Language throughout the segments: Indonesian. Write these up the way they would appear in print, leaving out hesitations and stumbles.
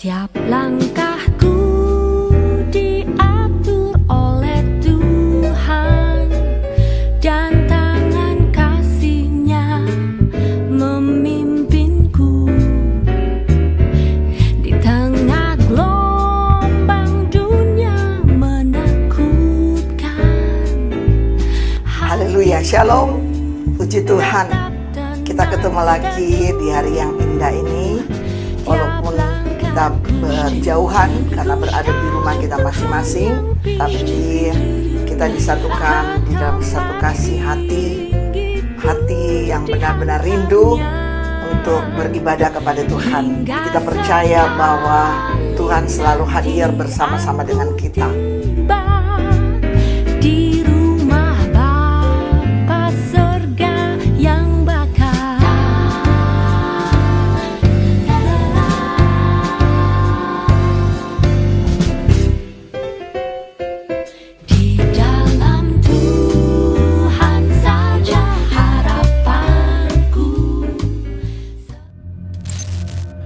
Tiap langkahku diatur oleh Tuhan, dan tangan kasih-Nya memimpinku. Di tengah gelombang dunia menakutkan. Haleluya, shalom, puji Tuhan. Kita ketemu lagi di hari yang indah ini. Walaupun kita berjauhan karena berada di rumah kita masing-masing, tapi kita disatukan di dalam satu kasih hati yang benar-benar rindu untuk beribadah kepada Tuhan. Kita percaya bahwa Tuhan selalu hadir bersama-sama dengan kita. Di rumah Bapa surga yang bakal. Di dalam Tuhan saja harapanku.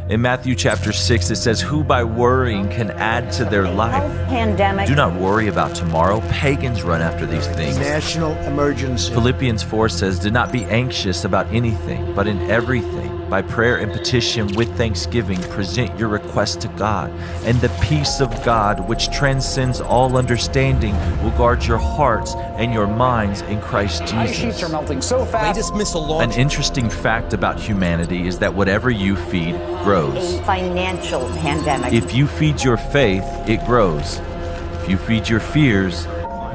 In Matthew chapter 6, it says, "Who by worrying can add to their life? Pandemic. Do not worry about tomorrow. Pagans run after these things." National emergency. Philippians 4 says, "Do not be anxious about anything, but in everything, by prayer and petition with thanksgiving, present your requests to God. And the peace of God, which transcends all understanding, will guard your hearts and your minds in Christ Ice sheets are Jesus." melting so fast. Latest missile An launch. interesting fact about humanity is that whatever you feed grows. A financial pandemic. If you feed your faith, it grows. If you feed your fears,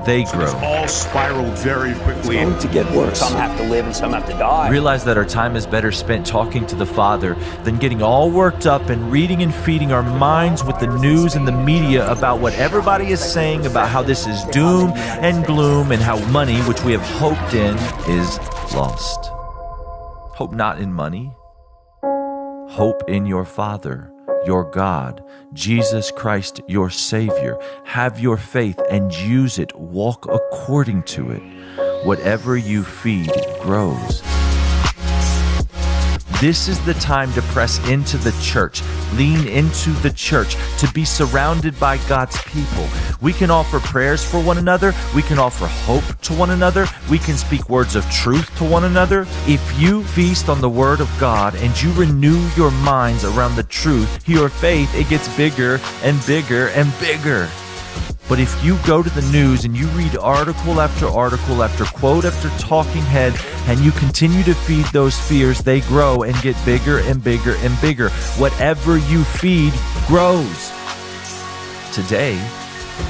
they grow. All spiraled very quickly. To get worse. Some have to live and some have to die. Realize that our time is better spent talking to the Father than getting all worked up and reading and feeding our minds with the news and the media about what everybody is saying about how this is doom and gloom and how money, which we have hoped in, is lost. Hope not in money. Hope in your Father, your God, Jesus Christ, your Savior. Have your faith and use it. Walk according to it. Whatever you feed grows. This is the time to press into the church, lean into the church, to be surrounded by God's people. We can offer prayers for one another. We can offer hope to one another. We can speak words of truth to one another. If you feast on the Word of God and you renew your minds around the truth, your faith, it gets bigger and bigger and bigger. But if you go to the news and you read article after article after quote after talking head and you continue to feed those fears, they grow and get bigger and bigger and bigger. Whatever you feed grows. Today,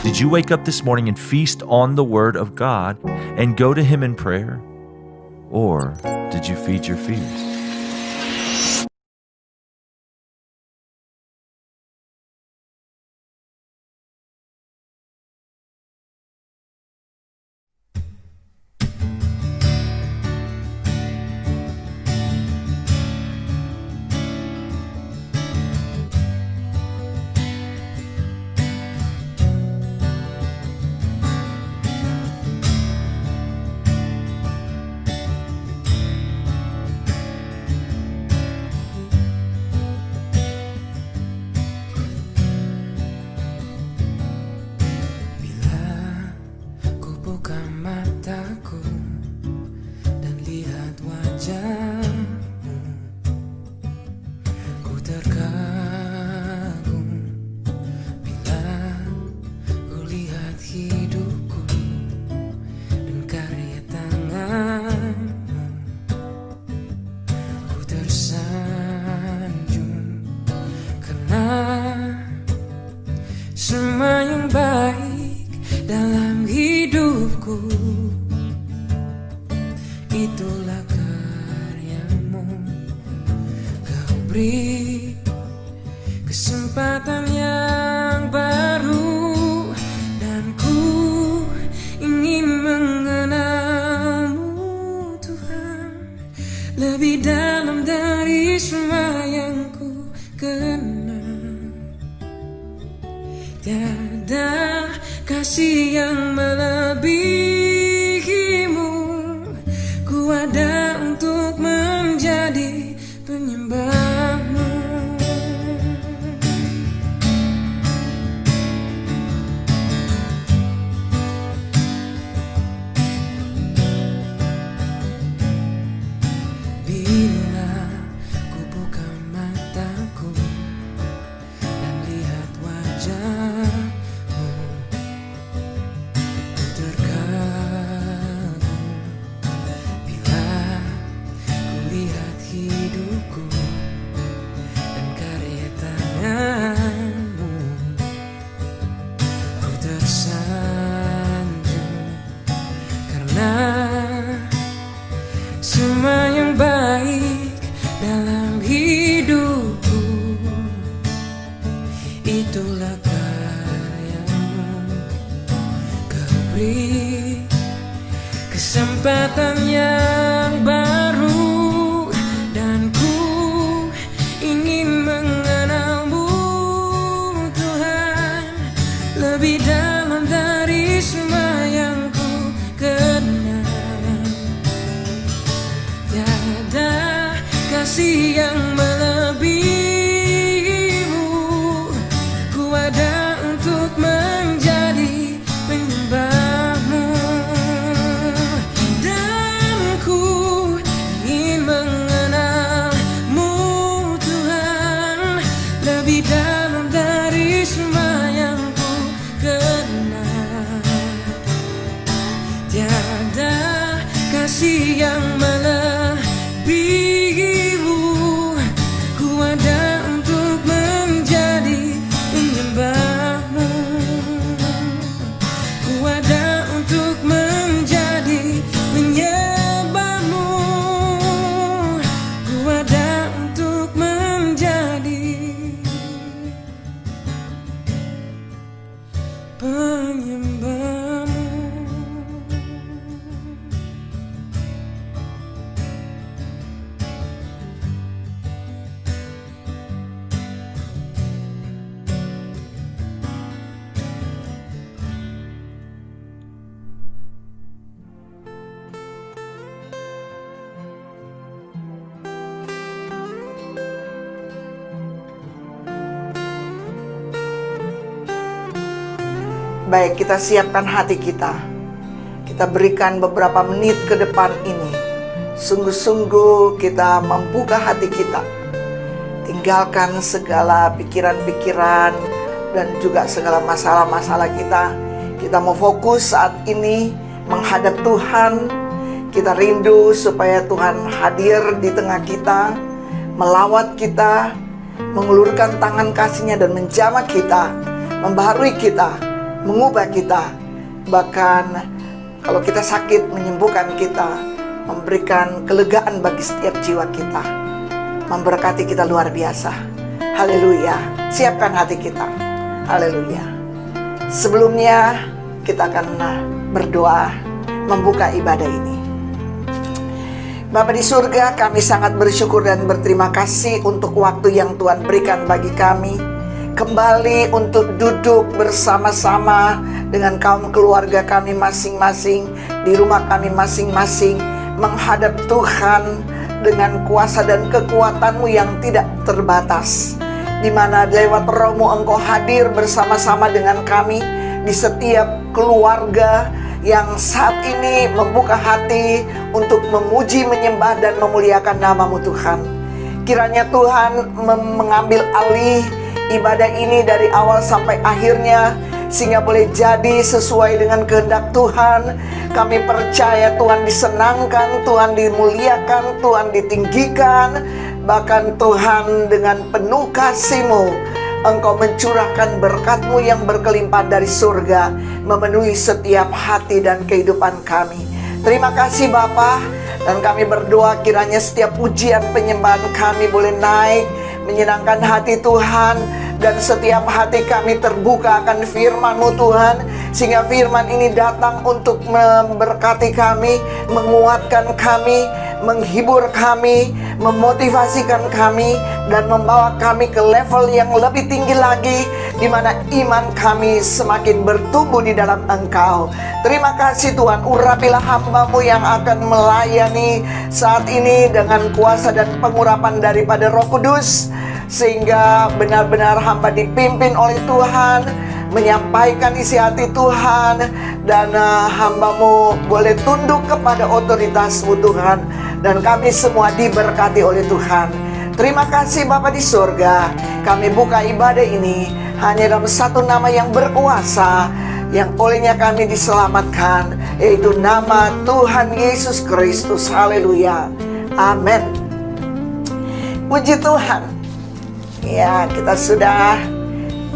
did you wake up this morning and feast on the Word of God and go to Him in prayer? Or did you feed your fears? Ku buka mataku dan lihat wajahmu, ku terkagum bila ku lihat hidupku dan karya tanganmu. Ku tersanjung karena semua yang baik dalam hidupku, itulah karyamu. Kau beri kesempatan yang baru, dan ku ingin mengenalmu, Tuhan, lebih dalam dari semua yang ku kenal. Tiada kasih yang melebihimu. Ku ada untuk menjadi penyembahmu. wajahmu. Ku terkagum bila ku lihat hidupku dan karya tanganmu. Ku tersanjung karena semua yang baik dalam hidupku itulah karyamu. Kau beri kesempatan yang baru dan ku ingin mengenalmu Tuhan lebih dalam dari semua yang ku kenal. Tiada kasih yang melebihimu. Ku ada untuk menjadi penyembahmu dan ku ingin mengenalmu Tuhan lebih dalam dari semua yang ku kenal. Tiada kasih yang melebihimu. Ku ada untuk menjadi penyembahmu. Ku ada untuk menjadi penyembahmu. Ku ada untuk menjadi penyembahmu. Baik, kita siapkan hati kita. Kita berikan beberapa menit ke depan ini. Sungguh-sungguh kita membuka hati kita. Tinggalkan segala pikiran-pikiran dan juga segala masalah-masalah kita. Kita mau fokus saat ini menghadap Tuhan. Kita rindu supaya Tuhan hadir di tengah kita, melawat kita, mengulurkan tangan kasih-Nya dan menjamah kita, membaharui kita, mengubah kita. Bahkan kalau kita sakit, menyembuhkan kita, memberikan kelegaan bagi setiap jiwa kita, memberkati kita luar biasa. Haleluya. Siapkan hati kita. Haleluya. Sebelumnya kita akan berdoa membuka ibadah ini. Bapa di surga, kami sangat bersyukur dan berterima kasih untuk waktu yang Tuhan berikan bagi kami kembali untuk duduk bersama-sama dengan kaum keluarga kami masing-masing, di rumah kami masing-masing, menghadap Tuhan dengan kuasa dan kekuatan-Mu yang tidak terbatas, di mana lewat Roh-Mu Engkau hadir bersama-sama dengan kami di setiap keluarga yang saat ini membuka hati untuk memuji, menyembah, dan memuliakan nama-Mu Tuhan. Kiranya Tuhan mengambil alih ibadah ini dari awal sampai akhirnya, sehingga boleh jadi sesuai dengan kehendak Tuhan. Kami percaya Tuhan disenangkan, Tuhan dimuliakan, Tuhan ditinggikan. Bahkan Tuhan dengan penuh kasih-Mu, Engkau mencurahkan berkat-Mu yang berkelimpah dari surga, memenuhi setiap hati dan kehidupan kami. Terima kasih Bapa, dan kami berdoa kiranya setiap pujian penyembahan kami boleh naik, menyenangkan hati Tuhan, dan setiap hati kami terbuka akan firman-Mu Tuhan, sehingga firman ini datang untuk memberkati kami, menguatkan kami, menghibur kami, memotivasikan kami, dan membawa kami ke level yang lebih tinggi lagi, di mana iman kami semakin bertumbuh di dalam Engkau. Terima kasih Tuhan, urapilah hamba-Mu yang akan melayani saat ini dengan kuasa dan pengurapan daripada Roh Kudus, sehingga benar-benar hamba dipimpin oleh Tuhan, menyampaikan isi hati Tuhan, dan hamba-Mu boleh tunduk kepada otoritas-Mu Tuhan, dan kami semua diberkati oleh Tuhan. Terima kasih Bapa di surga, kami buka ibadah ini hanya dalam satu nama yang berkuasa, yang olehnya kami diselamatkan, yaitu nama Tuhan Yesus Kristus. Haleluya, amin. Puji Tuhan. Ya, kita sudah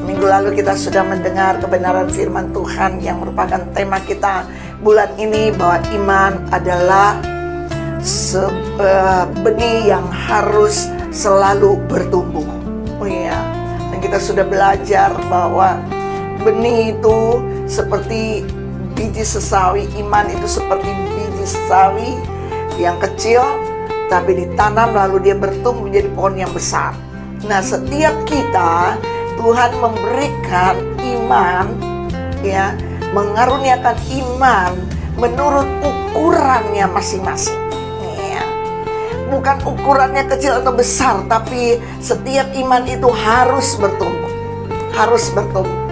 minggu lalu kita sudah mendengar kebenaran firman Tuhan yang merupakan tema kita bulan ini, bahwa iman adalah benih yang harus selalu bertumbuh. Oh iya, dan kita sudah belajar bahwa benih itu seperti biji sesawi, iman itu seperti biji sesawi yang kecil, tapi ditanam lalu dia bertumbuh menjadi pohon yang besar. Nah, setiap kita Tuhan memberikan iman, ya, mengaruniakan iman menurut ukurannya masing-masing. Ya. Bukan ukurannya kecil atau besar, tapi setiap iman itu harus bertumbuh, harus bertumbuh.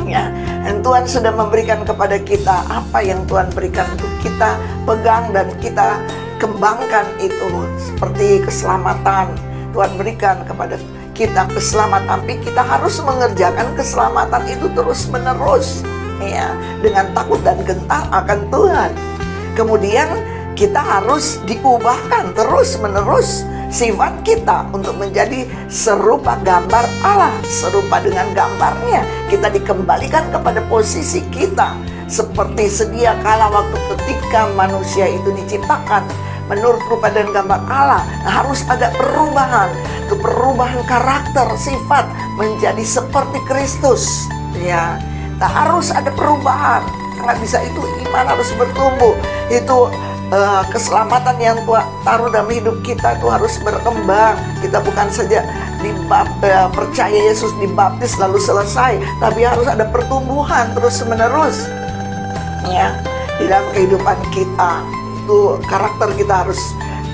Ya, dan Tuhan sudah memberikan kepada kita apa yang Tuhan berikan untuk kita pegang dan kita kembangkan itu, seperti keselamatan. Tuhan berikan kepada kita keselamatan, tapi kita harus mengerjakan keselamatan itu terus-menerus, ya, dengan takut dan gentar akan Tuhan. Kemudian kita harus diubahkan terus-menerus sifat kita untuk menjadi serupa gambar Allah, serupa dengan gambarnya. Kita dikembalikan kepada posisi kita seperti sedia kala waktu ketika manusia itu diciptakan menurut rupa dan gambar Allah. Nah, harus ada perubahan, perubahan karakter, sifat menjadi seperti Kristus. Ya, nah, harus ada perubahan. Nggak bisa itu, iman harus bertumbuh. Itu keselamatan yang Tuhan taruh dalam hidup kita itu harus berkembang. Kita bukan saja percaya Yesus, dibaptis lalu selesai, tapi harus ada pertumbuhan terus menerus. Ya, di dalam kehidupan kita. Karakter kita harus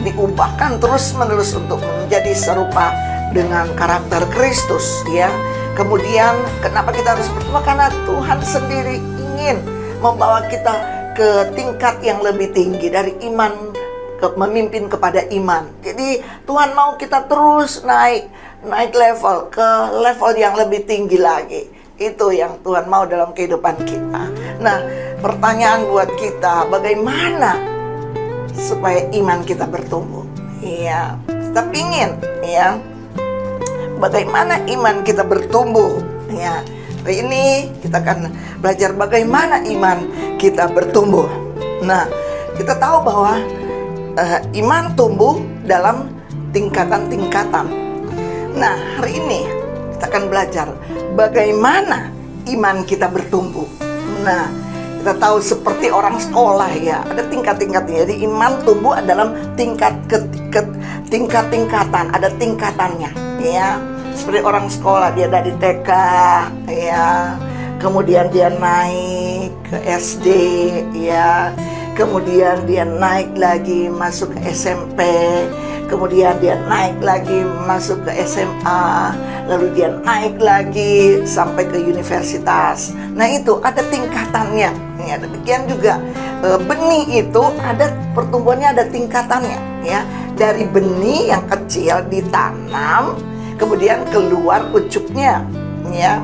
diubahkan terus-menerus untuk menjadi serupa dengan karakter Kristus, ya. Kemudian kenapa kita harus bertumbuh? Karena Tuhan sendiri ingin membawa kita ke tingkat yang lebih tinggi dari iman, memimpin kepada iman. Jadi Tuhan mau kita terus naik level ke level yang lebih tinggi lagi. Itu yang Tuhan mau dalam kehidupan kita. Nah, pertanyaan buat kita, bagaimana supaya iman kita bertumbuh? Iya, kita pingin, ya, bagaimana iman kita bertumbuh? Ya, hari ini kita akan belajar bagaimana iman kita bertumbuh. Nah, kita tahu bahwa iman tumbuh dalam tingkatan-tingkatan. Nah, hari ini kita akan belajar bagaimana iman kita bertumbuh. Nah, kita tahu seperti orang sekolah, ya, ada tingkat-tingkatnya. Jadi iman tumbuh dalam tingkat-tingkatan, ada tingkatannya, ya. Seperti orang sekolah, dia dari TK, ya, kemudian dia naik ke SD, ya, kemudian dia naik lagi masuk ke SMP, kemudian dia naik lagi masuk ke SMA, lalu dia naik lagi sampai ke universitas. Nah, itu ada tingkatannya. Ya, demikian juga benih itu ada pertumbuhannya, ada tingkatannya, ya. Dari benih yang kecil ditanam, kemudian keluar kuncupnya, ya.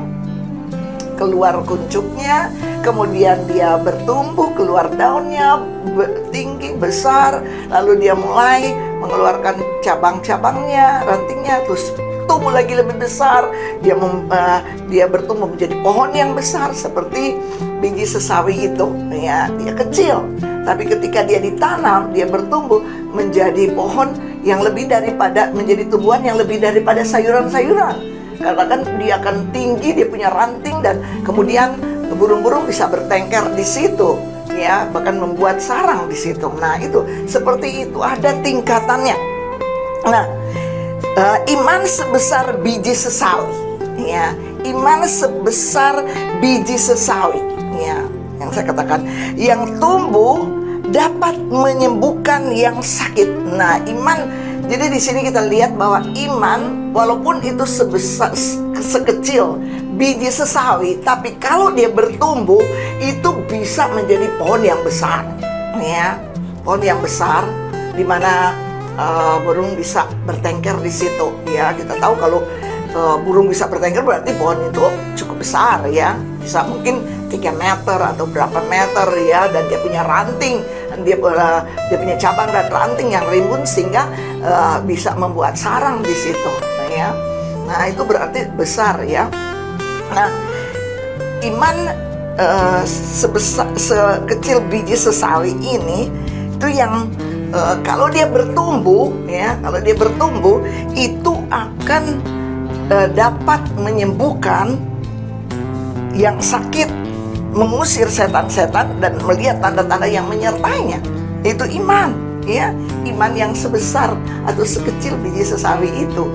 Keluar kuncupnya, kemudian dia bertumbuh, keluar daunnya tinggi, besar, lalu dia mulai mengeluarkan cabang-cabangnya, rantingnya, terus tumbuh lagi lebih besar. Dia bertumbuh menjadi pohon yang besar seperti biji sesawi itu, ya. Dia kecil, tapi ketika dia ditanam, dia bertumbuh menjadi pohon yang lebih daripada, menjadi tumbuhan yang lebih daripada sayuran-sayuran. Karena kan dia akan tinggi, dia punya ranting, dan kemudian burung-burung bisa bertengker di situ, ya, bahkan membuat sarang di situ. Nah, itu seperti itu, ada tingkatannya. Nah, iman sebesar biji sesawi, ya, iman sebesar biji sesawi, ya, yang saya katakan, yang tumbuh dapat menyembuhkan yang sakit. Nah, iman, jadi di sini kita lihat bahwa iman walaupun itu sekecil biji sesawi, tapi kalau dia bertumbuh itu bisa menjadi pohon yang besar, ya, pohon yang besar di mana burung bisa bertengker di situ, ya. Kita tahu kalau burung bisa bertengger, berarti pohon itu cukup besar ya, bisa mungkin 3 meter atau berapa meter ya, dan dia punya ranting, dia punya cabang dan ranting yang rimbun sehingga bisa membuat sarang di situ ya. Nah itu berarti besar ya. Nah iman sekecil biji sesawi ini itu yang kalau dia bertumbuh ya, kalau dia bertumbuh itu akan dapat menyembuhkan yang sakit, mengusir setan-setan dan melihat tanda-tanda yang menyertainya. Itu iman ya, iman yang sebesar atau sekecil biji sesawi itu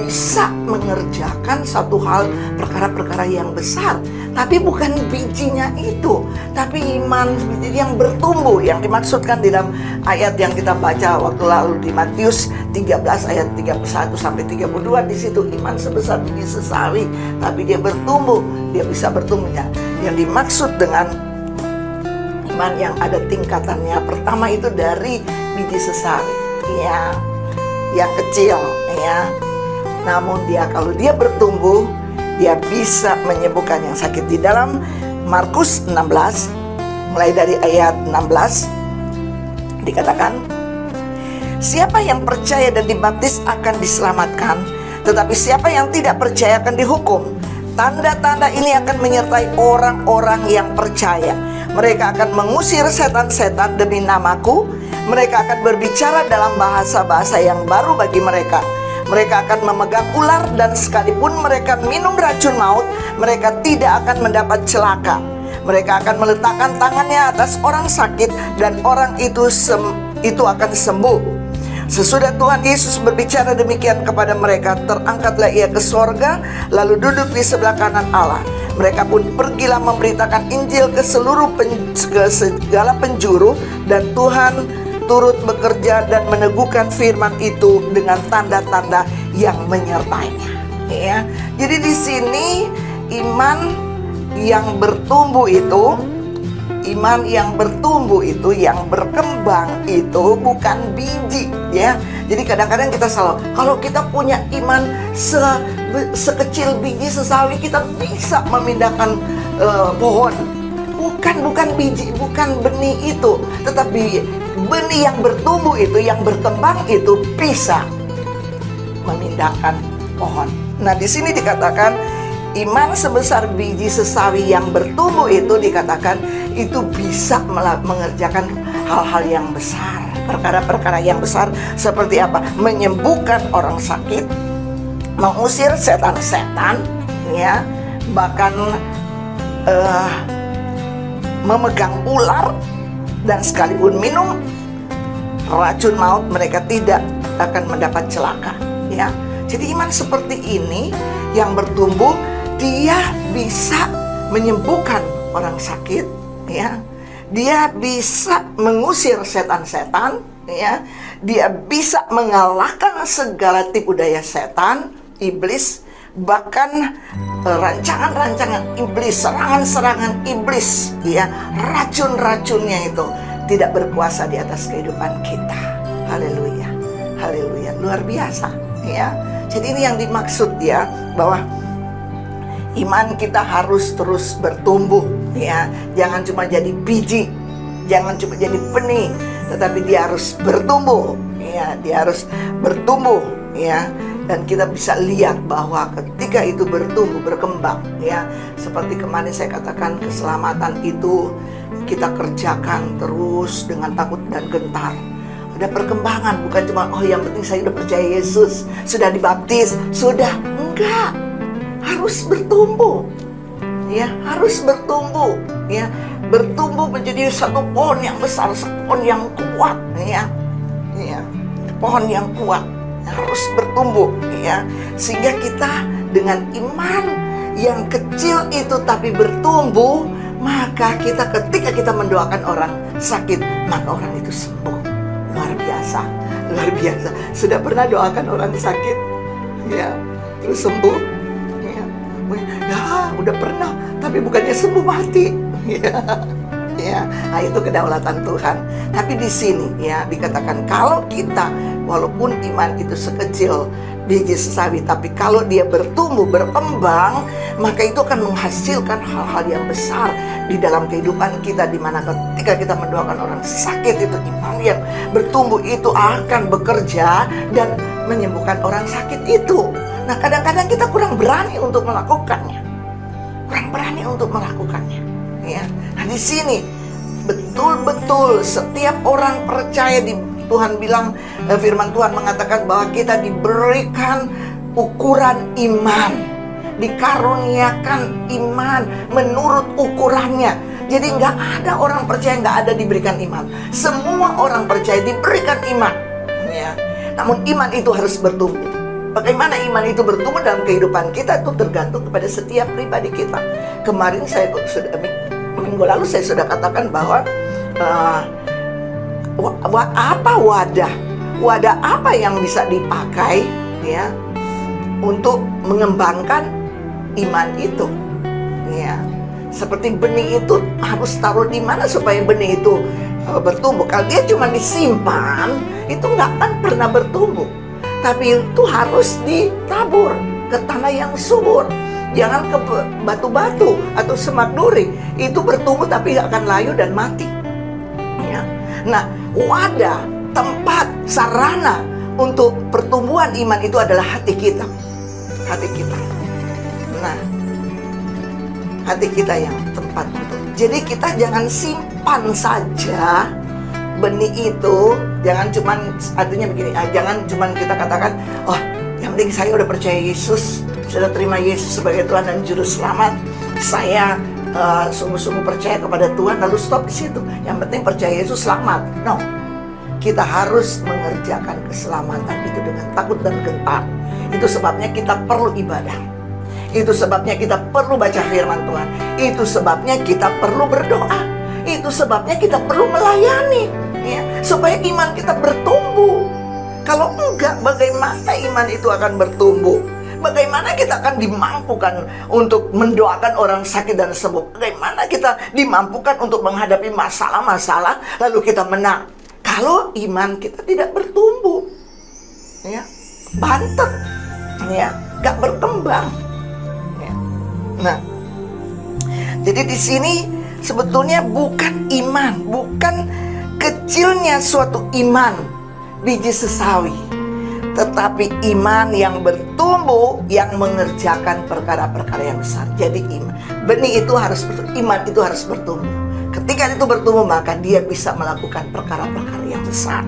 bisa mengerjakan satu hal, perkara-perkara yang besar. Tapi bukan bijinya itu, tapi iman yang bertumbuh, yang dimaksudkan di dalam ayat yang kita baca waktu lalu di Matius 13 ayat 31 sampai 32. Di situ iman sebesar biji sesawi, tapi dia bertumbuh, dia bisa bertumbuhnya. Yang dimaksud dengan iman yang ada tingkatannya, pertama itu dari biji sesawi ya, yang kecil ya. Namun kalau dia bertumbuh, dia bisa menyembuhkan yang sakit. Di dalam Markus 16 mulai dari ayat 16 dikatakan, siapa yang percaya dan dibaptis akan diselamatkan, tetapi siapa yang tidak percaya akan dihukum. Tanda-tanda ini akan menyertai orang-orang yang percaya. Mereka akan mengusir setan-setan demi namaku. Mereka akan berbicara dalam bahasa-bahasa yang baru bagi mereka. Mereka akan memegang ular, dan sekalipun mereka minum racun maut, mereka tidak akan mendapat celaka. Mereka akan meletakkan tangannya atas orang sakit, dan orang itu akan sembuh. Sesudah Tuhan Yesus berbicara demikian kepada mereka, terangkatlah ia ke sorga, lalu duduk di sebelah kanan Allah. Mereka pun pergilah memberitakan Injil ke segala penjuru, dan Tuhan turut bekerja dan meneguhkan firman itu dengan tanda-tanda yang menyertainya. Ya, jadi di sini iman yang bertumbuh itu, yang berkembang itu bukan biji, ya. Jadi kadang-kadang kita salah. Kalau kita punya iman sekecil biji sesawi, kita bisa memindahkan pohon. Bukan biji, bukan benih itu, tetapi benih yang bertumbuh itu, yang berkembang itu bisa memindahkan pohon. Nah, di sini dikatakan iman sebesar biji sesawi yang bertumbuh itu, dikatakan itu bisa mengerjakan hal-hal yang besar, perkara-perkara yang besar. Seperti apa? Menyembuhkan orang sakit, mengusir setan-setan, ya, bahkan memegang ular, dan sekalipun minum racun maut mereka tidak akan mendapat celaka, ya. Jadi iman seperti ini yang bertumbuh, dia bisa menyembuhkan orang sakit, ya. Dia bisa mengusir setan-setan, ya. Dia bisa mengalahkan segala tipu daya setan, iblis, bahkan rancangan-rancangan iblis, serangan-serangan iblis, ya, racun-racunnya itu tidak berkuasa di atas kehidupan kita. Haleluya, haleluya, luar biasa, ya. Jadi ini yang dimaksud, ya, bahwa iman kita harus terus bertumbuh, ya. Jangan cuma jadi biji, jangan cuma jadi benih, tetapi dia harus bertumbuh, ya. Dia harus bertumbuh, ya. Dan kita bisa lihat bahwa ketika itu bertumbuh, berkembang, ya. Seperti kemarin saya katakan, keselamatan itu kita kerjakan terus dengan takut dan gentar. Ada perkembangan, bukan cuma yang penting saya sudah percaya Yesus, sudah dibaptis, sudah. Enggak, harus bertumbuh, ya, harus bertumbuh, ya, bertumbuh menjadi satu pohon yang besar, pohon yang kuat, ya, pohon yang kuat. Harus bertumbuh, ya, sehingga kita dengan iman yang kecil itu tapi bertumbuh, maka kita ketika kita mendoakan orang sakit, maka orang itu sembuh. Luar biasa, luar biasa. Sudah pernah doakan orang sakit, ya, terus sembuh, ya, udah pernah, tapi bukannya sembuh, mati, ya. Ya, nah itu kedaulatan Tuhan. Tapi di sini, ya, dikatakan kalau kita walaupun iman itu sekecil biji sesawi. Tapi kalau dia bertumbuh, berkembang, maka itu akan menghasilkan hal-hal yang besar di dalam kehidupan kita, di mana ketika kita mendoakan orang sakit, itu iman yang bertumbuh itu akan bekerja dan menyembuhkan orang sakit itu. Nah, kadang-kadang kita kurang berani untuk melakukannya. Ya. Nah, di sini betul-betul setiap orang percaya di Tuhan bilang, firman Tuhan mengatakan bahwa kita diberikan ukuran iman, dikaruniakan iman menurut ukurannya. Jadi nggak ada orang percaya nggak ada diberikan iman. Semua orang percaya diberikan iman. Ya. Namun iman itu harus bertumbuh. Bagaimana iman itu bertumbuh dalam kehidupan kita itu tergantung kepada setiap pribadi kita. Kemarin minggu lalu saya sudah katakan bahwa wadah apa yang bisa dipakai ya untuk mengembangkan iman itu ya. Seperti benih itu harus taruh di mana supaya benih itu bertumbuh. Kalau dia cuma disimpan, itu nggak akan pernah bertumbuh. Tapi itu harus ditabur ke tanah yang subur. Jangan ke batu-batu atau semak duri. Itu bertumbuh tapi akan layu dan mati ya. Nah, wadah, tempat, sarana untuk pertumbuhan iman itu adalah hati kita. Nah, hati kita yang tempat untuk. Jadi kita jangan simpan saja benih itu. Jangan cuman, artinya begini, jangan cuman kita katakan, oh yang penting saya udah percaya Yesus, sudah terima Yesus sebagai Tuhan dan Juru Selamat, saya sungguh-sungguh percaya kepada Tuhan, lalu stop di situ. Yang penting percaya Yesus selamat. No, kita harus mengerjakan keselamatan itu dengan takut dan gentar. Itu sebabnya kita perlu ibadah. Itu sebabnya kita perlu baca firman Tuhan. Itu sebabnya kita perlu berdoa. Itu sebabnya kita perlu melayani ya, supaya iman kita bertumbuh. Kalau enggak, bagaimana iman itu akan bertumbuh? Bagaimana kita akan dimampukan untuk mendoakan orang sakit dan sembuh? Bagaimana kita dimampukan untuk menghadapi masalah-masalah lalu kita menang? Kalau iman kita tidak bertumbuh, ya, bantet, ya, gak berkembang. Ya. Nah, jadi di sini sebetulnya bukan iman, bukan kecilnya suatu iman biji sesawi, tetapi iman yang bertumbuh, yang mengerjakan perkara-perkara yang besar. Jadi benih itu harus bertumbuh, iman itu harus bertumbuh. Ketika itu bertumbuh, maka dia bisa melakukan perkara-perkara yang besar.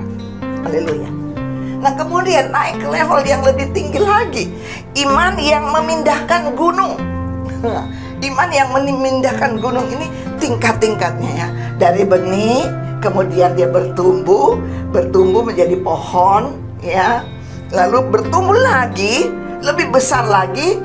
Haleluya. Nah, kemudian naik ke level yang lebih tinggi lagi, iman yang memindahkan gunung. Iman yang memindahkan gunung ini tingkat-tingkatnya ya. Dari benih, kemudian dia bertumbuh menjadi pohon ya. Lalu bertumbuh lagi, lebih besar lagi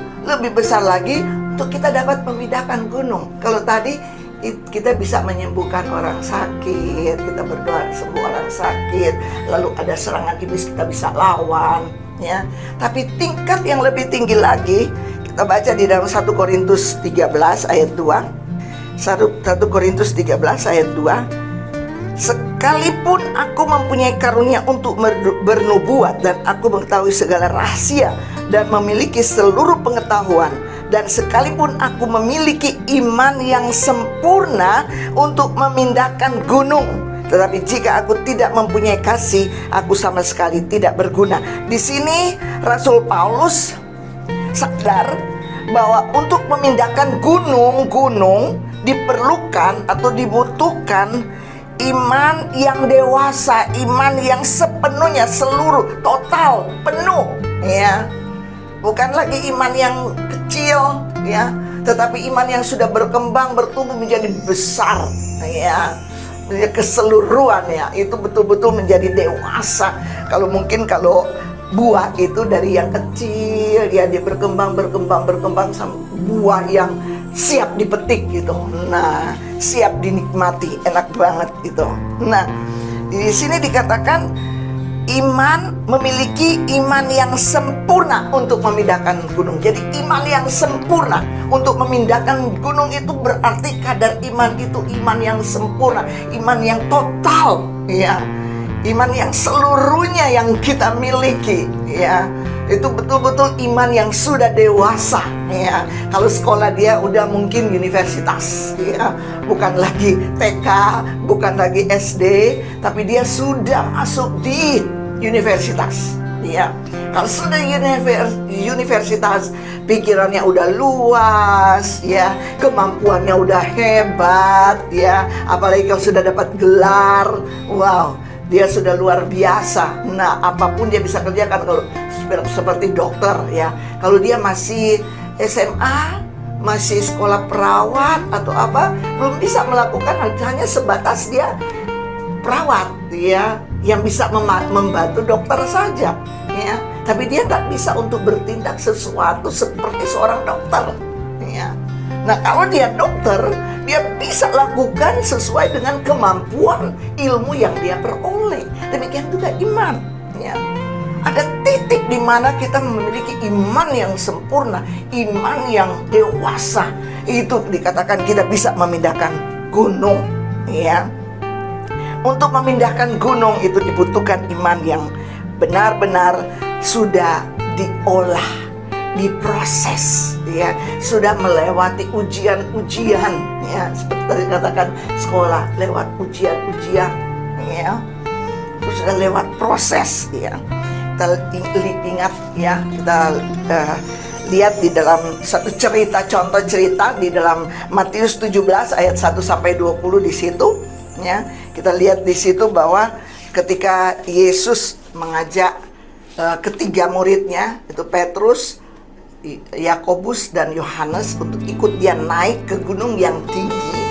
untuk kita dapat memindahkan gunung. Kalau tadi kita bisa menyembuhkan orang sakit, kita berdoa sembuh orang sakit, lalu ada serangan iblis kita bisa lawan ya. Tapi tingkat yang lebih tinggi lagi, kita baca di dalam 1 Korintus 13 ayat 2. 1 Korintus 13 ayat 2. Sekalipun aku mempunyai karunia untuk bernubuat, dan aku mengetahui segala rahasia dan memiliki seluruh pengetahuan, dan sekalipun aku memiliki iman yang sempurna untuk memindahkan gunung, tetapi jika aku tidak mempunyai kasih, aku sama sekali tidak berguna. Di sini Rasul Paulus sadar bahwa untuk memindahkan gunung-gunung diperlukan atau dibutuhkan iman yang dewasa, iman yang sepenuhnya, seluruh, total, penuh ya. Bukan lagi iman yang kecil ya, tetapi iman yang sudah berkembang, bertumbuh menjadi besar ya, keseluruhan ya, itu betul-betul menjadi dewasa. Kalau buah itu dari yang kecil ya, dia berkembang sampai buah yang siap dipetik gitu. Nah, siap dinikmati, enak banget gitu. Nah, di sini dikatakan iman memiliki iman yang sempurna untuk memindahkan gunung. Jadi iman yang sempurna untuk memindahkan gunung itu berarti kadar iman itu iman yang sempurna, iman yang total ya. Iman yang seluruhnya yang kita miliki ya. Itu betul-betul iman yang sudah dewasa, ya. Kalau sekolah dia udah mungkin universitas, ya. Bukan lagi TK, bukan lagi SD, tapi dia sudah masuk di universitas, ya. Kalau sudah universitas, pikirannya udah luas, ya. Kemampuannya udah hebat, ya. Apalagi kalau sudah dapat gelar, wow, dia sudah luar biasa. Nah, apapun dia bisa kerjakan. Kalau seperti dokter, ya. Kalau dia masih SMA, masih sekolah perawat atau apa, belum bisa melakukan, hanya sebatas dia perawat, ya, yang bisa membantu dokter saja, ya. Tapi dia tak bisa untuk bertindak sesuatu seperti seorang dokter, ya. Nah, kalau dia dokter, dia bisa lakukan sesuai dengan kemampuan ilmu yang dia peroleh. Demikian juga iman, ya. Ada titik di mana kita memiliki iman yang sempurna, iman yang dewasa. Itu dikatakan kita bisa memindahkan gunung, ya. Untuk memindahkan gunung itu dibutuhkan iman yang benar-benar sudah diolah, diproses, ya, sudah melewati ujian-ujian, ya, seperti tadi katakan sekolah lewat ujian-ujian, ya, itu sudah lewat proses, ya. Kita ingat, ya, kita lihat di dalam satu cerita, contoh cerita di dalam Matius 17 ayat 1 sampai 20 di situ, ya. Kita lihat di situ bahwa ketika Yesus mengajak ketiga muridnya, itu Petrus, Yakobus dan Yohanes, untuk ikut dia naik ke gunung yang tinggi,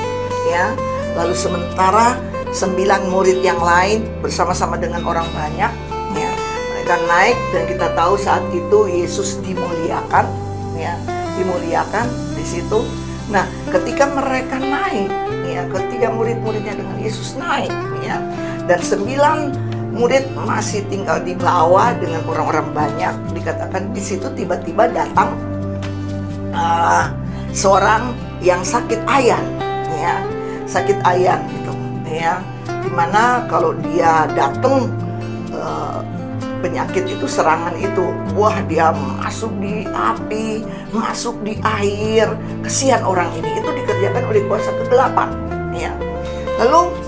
ya. Lalu sementara 9 murid yang lain bersama-sama dengan orang banyak, ya, mereka naik, dan kita tahu saat itu Yesus dimuliakan, ya, dimuliakan di situ. Nah, ketika mereka naik, ya, ketiga murid-muridnya dengan Yesus naik, ya, dan 9 murid masih tinggal di bawah dengan orang-orang banyak. Dikatakan di situ tiba-tiba datang seorang yang sakit ayan, ya, sakit ayan gitu, ya. Dimana kalau dia datang, penyakit itu, serangan itu, wah, dia masuk di api, masuk di air. Kesian orang ini. Itu dikerjakan oleh kuasa kegelapan, ya. Lalu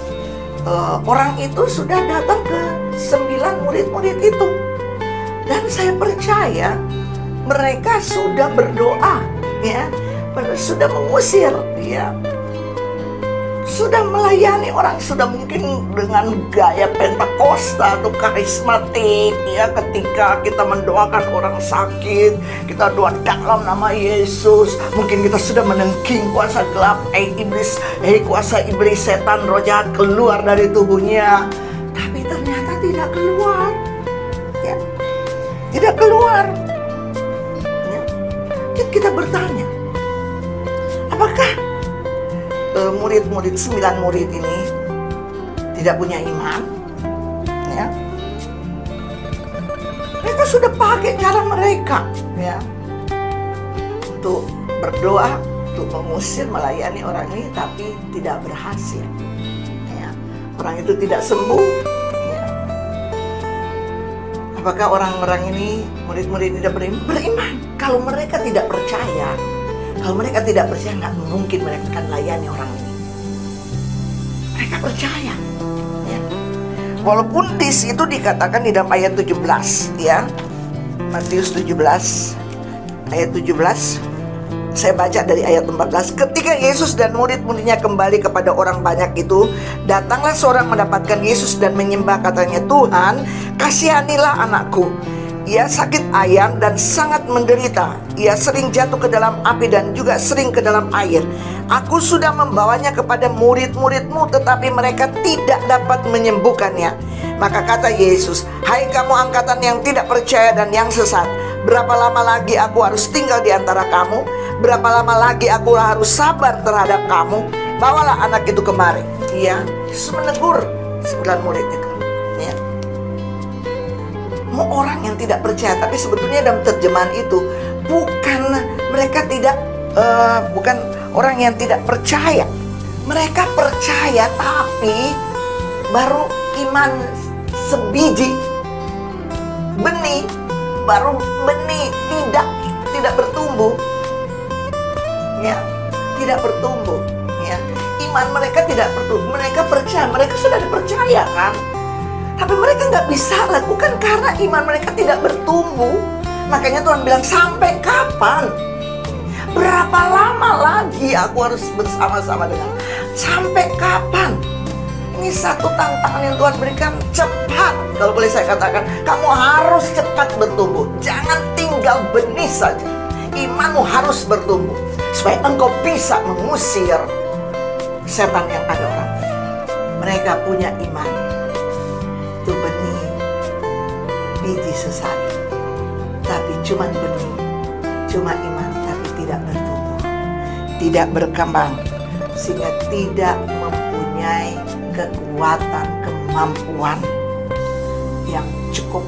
orang itu sudah datang ke 9 murid-murid itu, dan saya percaya mereka sudah berdoa, ya, sudah mengusir, ya, sudah melayani orang, sudah mungkin dengan gaya Pentakosta atau karismatik, ya. Ketika kita mendoakan orang sakit, kita doa dalam nama Yesus, mungkin kita sudah menengking kuasa gelap, iblis, kuasa iblis, setan, roh jahat keluar dari tubuhnya. Tapi ternyata tidak keluar, ya, tidak keluar, ya. Dan kita bertanya, apakah murid-murid 9 murid ini tidak punya iman, ya? Mereka sudah pakai cara mereka, ya, untuk berdoa, untuk mengusir, melayani orang ini, tapi tidak berhasil, ya. Orang itu tidak sembuh, ya. Apakah orang-orang ini, murid-murid tidak beriman? Kalau mereka tidak percaya, nggak mungkin mereka akan layani orang ini. Mereka percaya, ya. Walaupun di situ dikatakan di dalam ayat 17, ya, Matius 17 ayat 17, saya baca dari ayat 14. Ketika Yesus dan murid-muridnya kembali kepada orang banyak itu, datanglah seorang mendapatkan Yesus dan menyembah, katanya, "Tuhan, kasihanilah anakku. Ia sakit ayan dan sangat menderita. Ia sering jatuh ke dalam api dan juga sering ke dalam air. Aku sudah membawanya kepada murid-murid-mu, tetapi mereka tidak dapat menyembuhkannya." Maka kata Yesus, "Hai kamu angkatan yang tidak percaya dan yang sesat, berapa lama lagi aku harus tinggal di antara kamu? Berapa lama lagi aku harus sabar terhadap kamu? Bawalah anak itu kemari." Ia Yesus menegur 9 murid itu, ya. Mau orang yang tidak percaya, tapi sebetulnya dalam terjemahan itu bukan mereka tidak, bukan orang yang tidak percaya. Mereka percaya, tapi baru iman sebiji benih, baru benih, tidak bertumbuh. Ya, tidak bertumbuh. Ya, iman mereka tidak bertumbuh. Mereka percaya, mereka sudah dipercaya kan. Tapi mereka nggak bisa lakukan karena iman mereka tidak bertumbuh. Makanya Tuhan bilang, sampai kapan? Berapa lama lagi aku harus bersama-sama dengan? Sampai kapan? Ini satu tantangan yang Tuhan berikan, cepat. Kalau boleh saya katakan, kamu harus cepat bertumbuh. Jangan tinggal benih saja. Imanmu harus bertumbuh supaya engkau bisa mengusir setan yang ada orang. Mereka punya iman. Itu benih biji sesali. Tapi cuma benih, cuma iman, tapi tidak bertumbuh, tidak berkembang, sehingga tidak mempunyai kekuatan, kemampuan yang cukup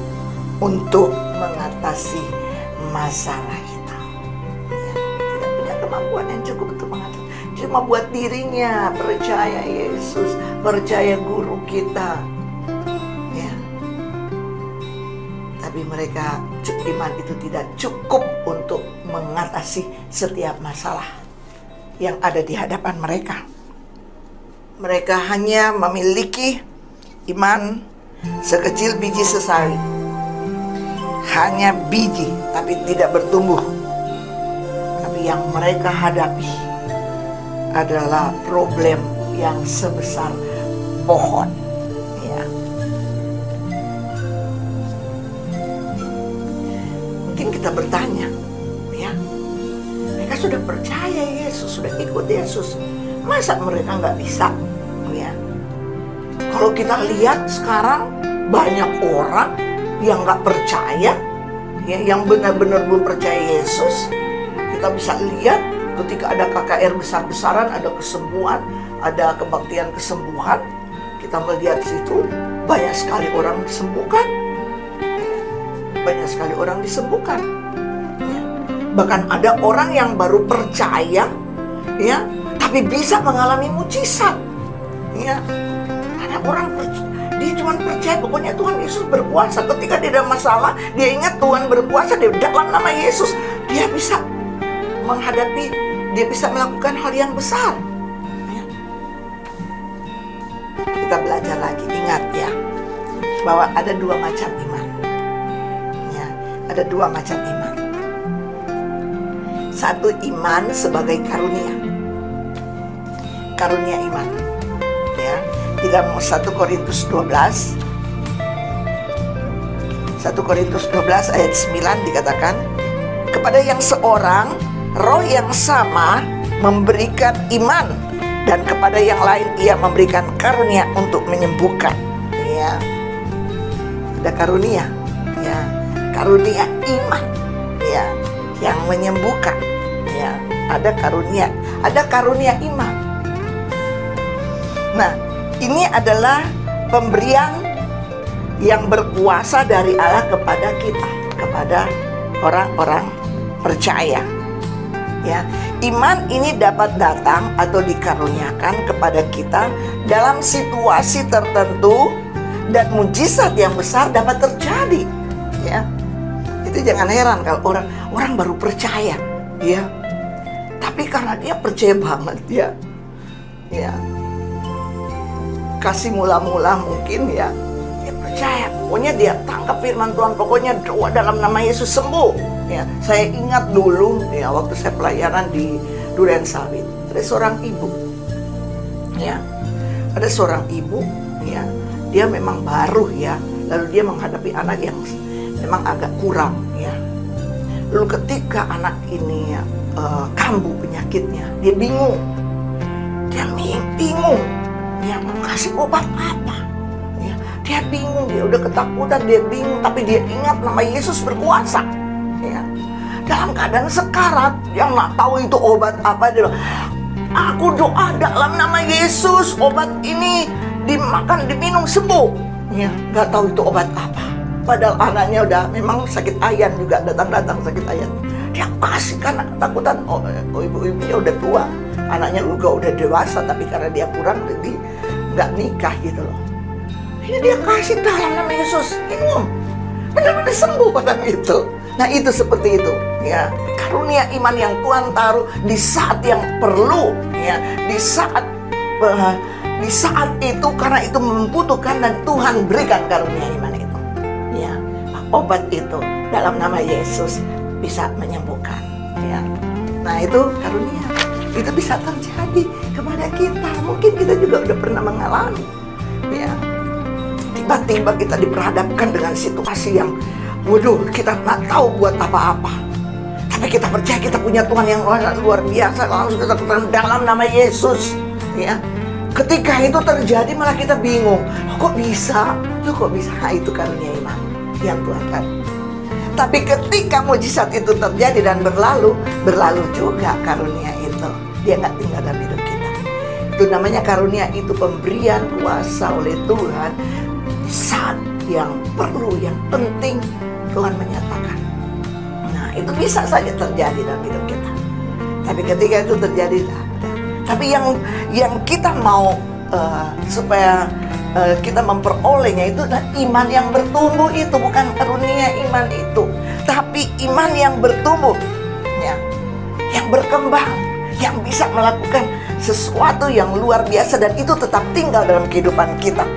untuk mengatasi masalah itu. Ya, tidak punya kemampuan yang cukup untuk mengatasi. Cuma buat dirinya, percaya Yesus, percaya guru kita. Ya. Tapi mereka, iman itu tidak cukup untuk mengatasi setiap masalah yang ada di hadapan mereka. Mereka hanya memiliki iman sekecil biji sesali. Hanya biji, tapi tidak bertumbuh. Tapi yang mereka hadapi adalah problem yang sebesar pohon. Ya. Mungkin kita bertanya, ya, mereka sudah percaya Yesus, sudah ikut Yesus, masa mereka nggak bisa? Ya. Kalau kita lihat sekarang banyak orang yang nggak percaya, ya, yang benar-benar belum percaya Yesus. Kita bisa lihat ketika ada KKR besar-besaran, ada kesembuhan, ada kebaktian kesembuhan, kita melihat situ banyak sekali orang disembuhkan, banyak sekali orang disembuhkan. Ya. Bahkan ada orang yang baru percaya, ya, tapi bisa mengalami mujizat. Ya, ada orang dia cuma percaya pokoknya Tuhan Yesus berkuasa. Ketika dia ada masalah, dia ingat Tuhan berkuasa, dia dalam nama Yesus dia bisa menghadapi, dia bisa melakukan hal yang besar. Ya. Kita belajar lagi, ingat ya, bahwa ada dua macam iman. Ya, ada dua macam iman. Satu, iman sebagai karunia. Karunia iman. Ya, dalam 1 Korintus 12 ayat 9 dikatakan, kepada yang seorang roh yang sama memberikan iman, dan kepada yang lain ia memberikan karunia untuk menyembuhkan. Ya, ada karunia, ya, karunia iman, ya, yang menyembuhkan. Ya, ada karunia iman. Nah, ini adalah pemberian yang berkuasa dari Allah kepada kita, kepada orang-orang percaya. Ya, iman ini dapat datang atau dikaruniakan kepada kita dalam situasi tertentu, dan mujizat yang besar dapat terjadi. Ya, itu jangan heran kalau orang baru percaya, ya, tapi karena dia percaya banget, ya, kasih mula-mula mungkin, ya, dia percaya, pokoknya dia tangkap firman Tuhan, pokoknya doa dalam nama Yesus sembuh. Ya, saya ingat dulu, ya, waktu saya pelayanan di Duren Sawit, ada seorang ibu, ya, ya, dia memang baru, ya, lalu dia menghadapi anak yang memang agak kurang, ya. Lalu ketika anak ini kambuh penyakitnya, dia bingung, ya, mau kasih obat apa, ya, dia bingung, dia udah ketakutan, dia bingung, tapi dia ingat nama Yesus berkuasa, ya. Dalam keadaan sekarat, dia nggak tahu itu obat apa, dia bilang, aku doa dalam nama Yesus, obat ini dimakan, diminum, sembuh, ya, nggak tahu itu obat apa. Padahal anaknya udah memang sakit ayan juga, datang sakit ayan. Dia kasih karena ketakutan, ibu-ibunya udah tua, anaknya juga udah dewasa, tapi karena dia kurang jadi nggak nikah gitu loh. Ini dia kasih dalam nama Yesus, minum. benar-benar sembuh orang itu. Nah itu seperti itu ya, karunia iman yang Tuhan taruh di saat yang perlu ya, di saat itu karena itu membutuhkan dan Tuhan berikan karunia iman itu ya. Obat itu dalam nama Yesus bisa menyembuhkan ya. Nah itu karunia, itu bisa terjadi kepada kita. Mungkin kita juga udah pernah mengalami ya, tiba-tiba kita diperhadapkan dengan situasi yang waduh, kita nggak tahu buat apa-apa. Tapi kita percaya kita punya Tuhan yang luar biasa. Langsung kita katakan dalam nama Yesus ya. Ketika itu terjadi malah kita bingung. Kok bisa? Kok bisa? Nah, itu karunia iman yang Tuhan kan. Tapi ketika mujizat itu terjadi dan berlalu juga karunia itu. Dia nggak tinggal dalam hidup kita. Itu namanya karunia, itu pemberian kuasa oleh Tuhan di saat yang perlu, yang penting. Tuhan menyatakan. Nah itu bisa saja terjadi dalam hidup kita. Tapi ketika itu terjadi, tapi yang kita mau supaya kita memperolehnya itu adalah iman yang bertumbuh. Itu bukan karunia iman itu, tapi iman yang bertumbuh ya, yang berkembang, yang bisa melakukan sesuatu yang luar biasa dan itu tetap tinggal dalam kehidupan kita.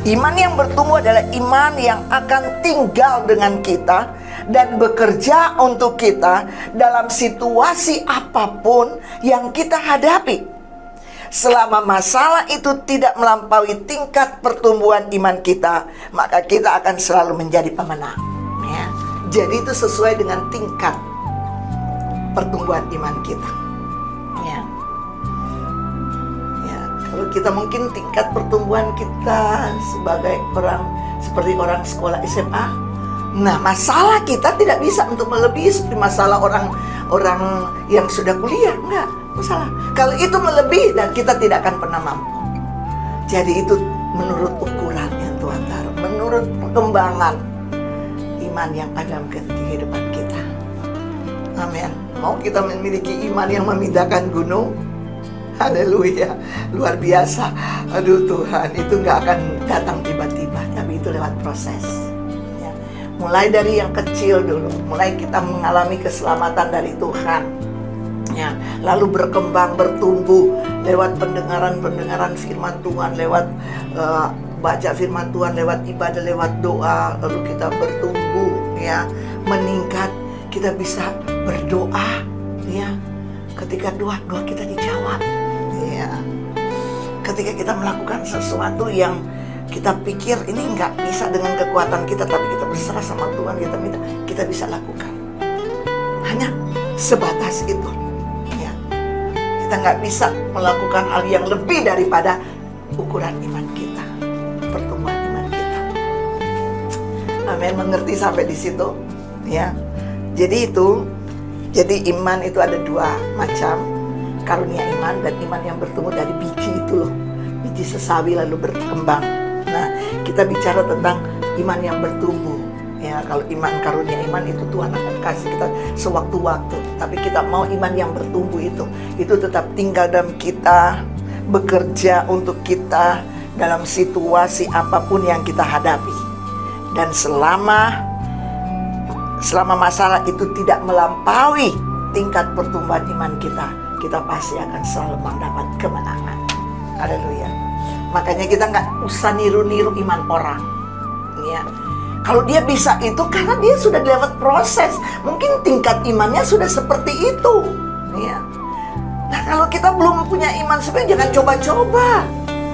Iman yang bertumbuh adalah iman yang akan tinggal dengan kita dan bekerja untuk kita dalam situasi apapun yang kita hadapi. Selama masalah itu tidak melampaui tingkat pertumbuhan iman kita, maka kita akan selalu menjadi pemenang ya. Jadi itu sesuai dengan tingkat pertumbuhan iman kita ya. Kalau kita mungkin tingkat pertumbuhan kita sebagai seperti orang sekolah SMA, nah masalah kita tidak bisa untuk melebihi seperti masalah orang yang sudah kuliah, enggak masalah. Kalau itu melebihi dan kita tidak akan pernah mampu. Jadi itu menurut ukuran yang Tuhan taruh, menurut perkembangan iman yang ada dalam kehidupan kita. Amin. Mau kita memiliki iman yang memindahkan gunung? Haleluya, luar biasa. Aduh Tuhan, itu gak akan datang tiba-tiba, tapi itu lewat proses ya. Mulai dari yang kecil dulu, mulai kita mengalami keselamatan dari Tuhan ya. Lalu berkembang, bertumbuh lewat pendengaran firman Tuhan, lewat baca firman Tuhan, lewat ibadah, lewat doa. Lalu kita bertumbuh ya, meningkat. Kita bisa berdoa ya. Ketika doa kita dijawab ya. Ketika kita melakukan sesuatu yang kita pikir ini nggak bisa dengan kekuatan kita, tapi kita berserah sama Tuhan, kita minta, kita bisa lakukan. Hanya sebatas itu ya. Kita nggak bisa melakukan hal yang lebih daripada ukuran iman kita, pertumbuhan iman kita. Amin, mengerti sampai di situ ya. Jadi iman itu ada dua macam, karunia iman dan iman yang bertumbuh dari biji itu loh, biji sesawi lalu berkembang. Nah kita bicara tentang iman yang bertumbuh ya. Kalau iman karunia iman itu Tuhan akan kasih kita sewaktu-waktu, tapi kita mau iman yang bertumbuh itu tetap tinggal dalam kita, bekerja untuk kita dalam situasi apapun yang kita hadapi. Dan selama masalah itu tidak melampaui tingkat pertumbuhan iman kita pasti akan selalu mendapat kemenangan. Haleluya. Makanya kita nggak usah niru-niru iman orang ya. Kalau dia bisa itu karena dia sudah lewat proses, mungkin tingkat imannya sudah seperti itu ya. Nah kalau kita belum punya iman sebenarnya jangan coba-coba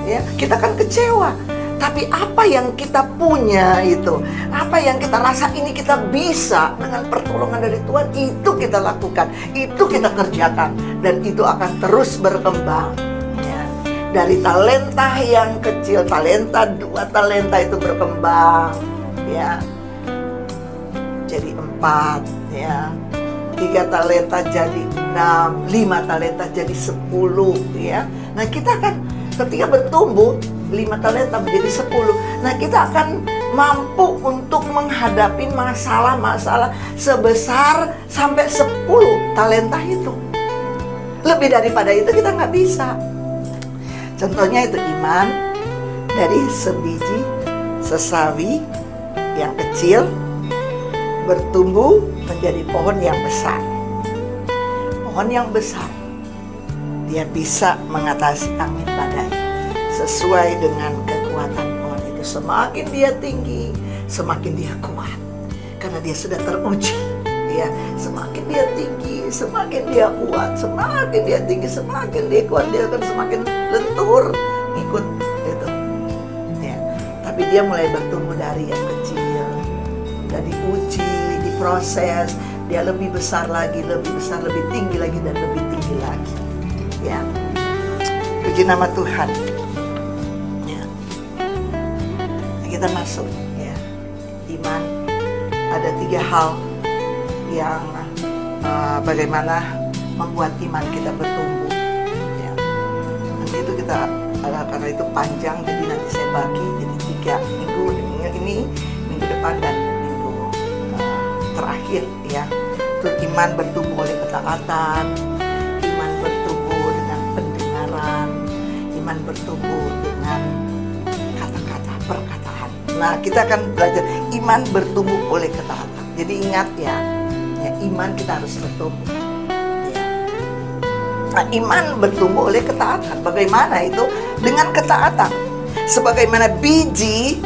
ya, kita kan kecewa. Tapi apa yang kita punya itu, apa yang kita rasa ini kita bisa dengan pertolongan dari Tuhan, itu kita lakukan, itu kita kerjakan, dan itu akan terus berkembang ya. Dari talenta yang kecil, talenta 2 talenta itu berkembang ya, jadi 4 ya, 3 talenta jadi 6, 5 talenta jadi 10 ya. Nah kita akan ketika bertumbuh 5 talenta menjadi 10. Nah kita akan mampu untuk menghadapi masalah-masalah sebesar sampai 10 talenta itu. Lebih daripada itu kita nggak bisa. Contohnya itu iman dari sebiji sesawi yang kecil bertumbuh menjadi pohon yang besar. Pohon yang besar, dia bisa mengatasi angin badai sesuai dengan kekuatan pohon itu. Semakin dia tinggi, semakin dia kuat, karena dia sudah teruji. Ya, semakin dia tinggi, semakin dia kuat, semakin dia tinggi, semakin dia kuat, dia akan semakin lentur ikut itu. Ya, tapi dia mulai bertumbuh dari yang kecil, dan diuji, diproses, dia lebih besar lagi, lebih besar, lebih tinggi lagi, dan lebih tinggi lagi. Ya, puji nama Tuhan. Ya, kita masuk. Ya, iman. Ada 3 hal yang bagaimana membuat iman kita bertumbuh. Ya, nanti itu kita karena itu panjang, jadi nanti saya bagi jadi 3 minggu ini, minggu depan dan minggu terakhir. Ya, itu iman bertumbuh oleh ketaatan, iman bertumbuh dengan pendengaran, iman bertumbuh dengan kata-kata perkataan. Nah, kita akan belajar iman bertumbuh oleh ketaatan. Jadi ingat ya, iman kita harus bertumbuh. Ya. Nah, iman bertumbuh oleh ketaatan. Bagaimana itu? Dengan ketaatan. Sebagaimana benih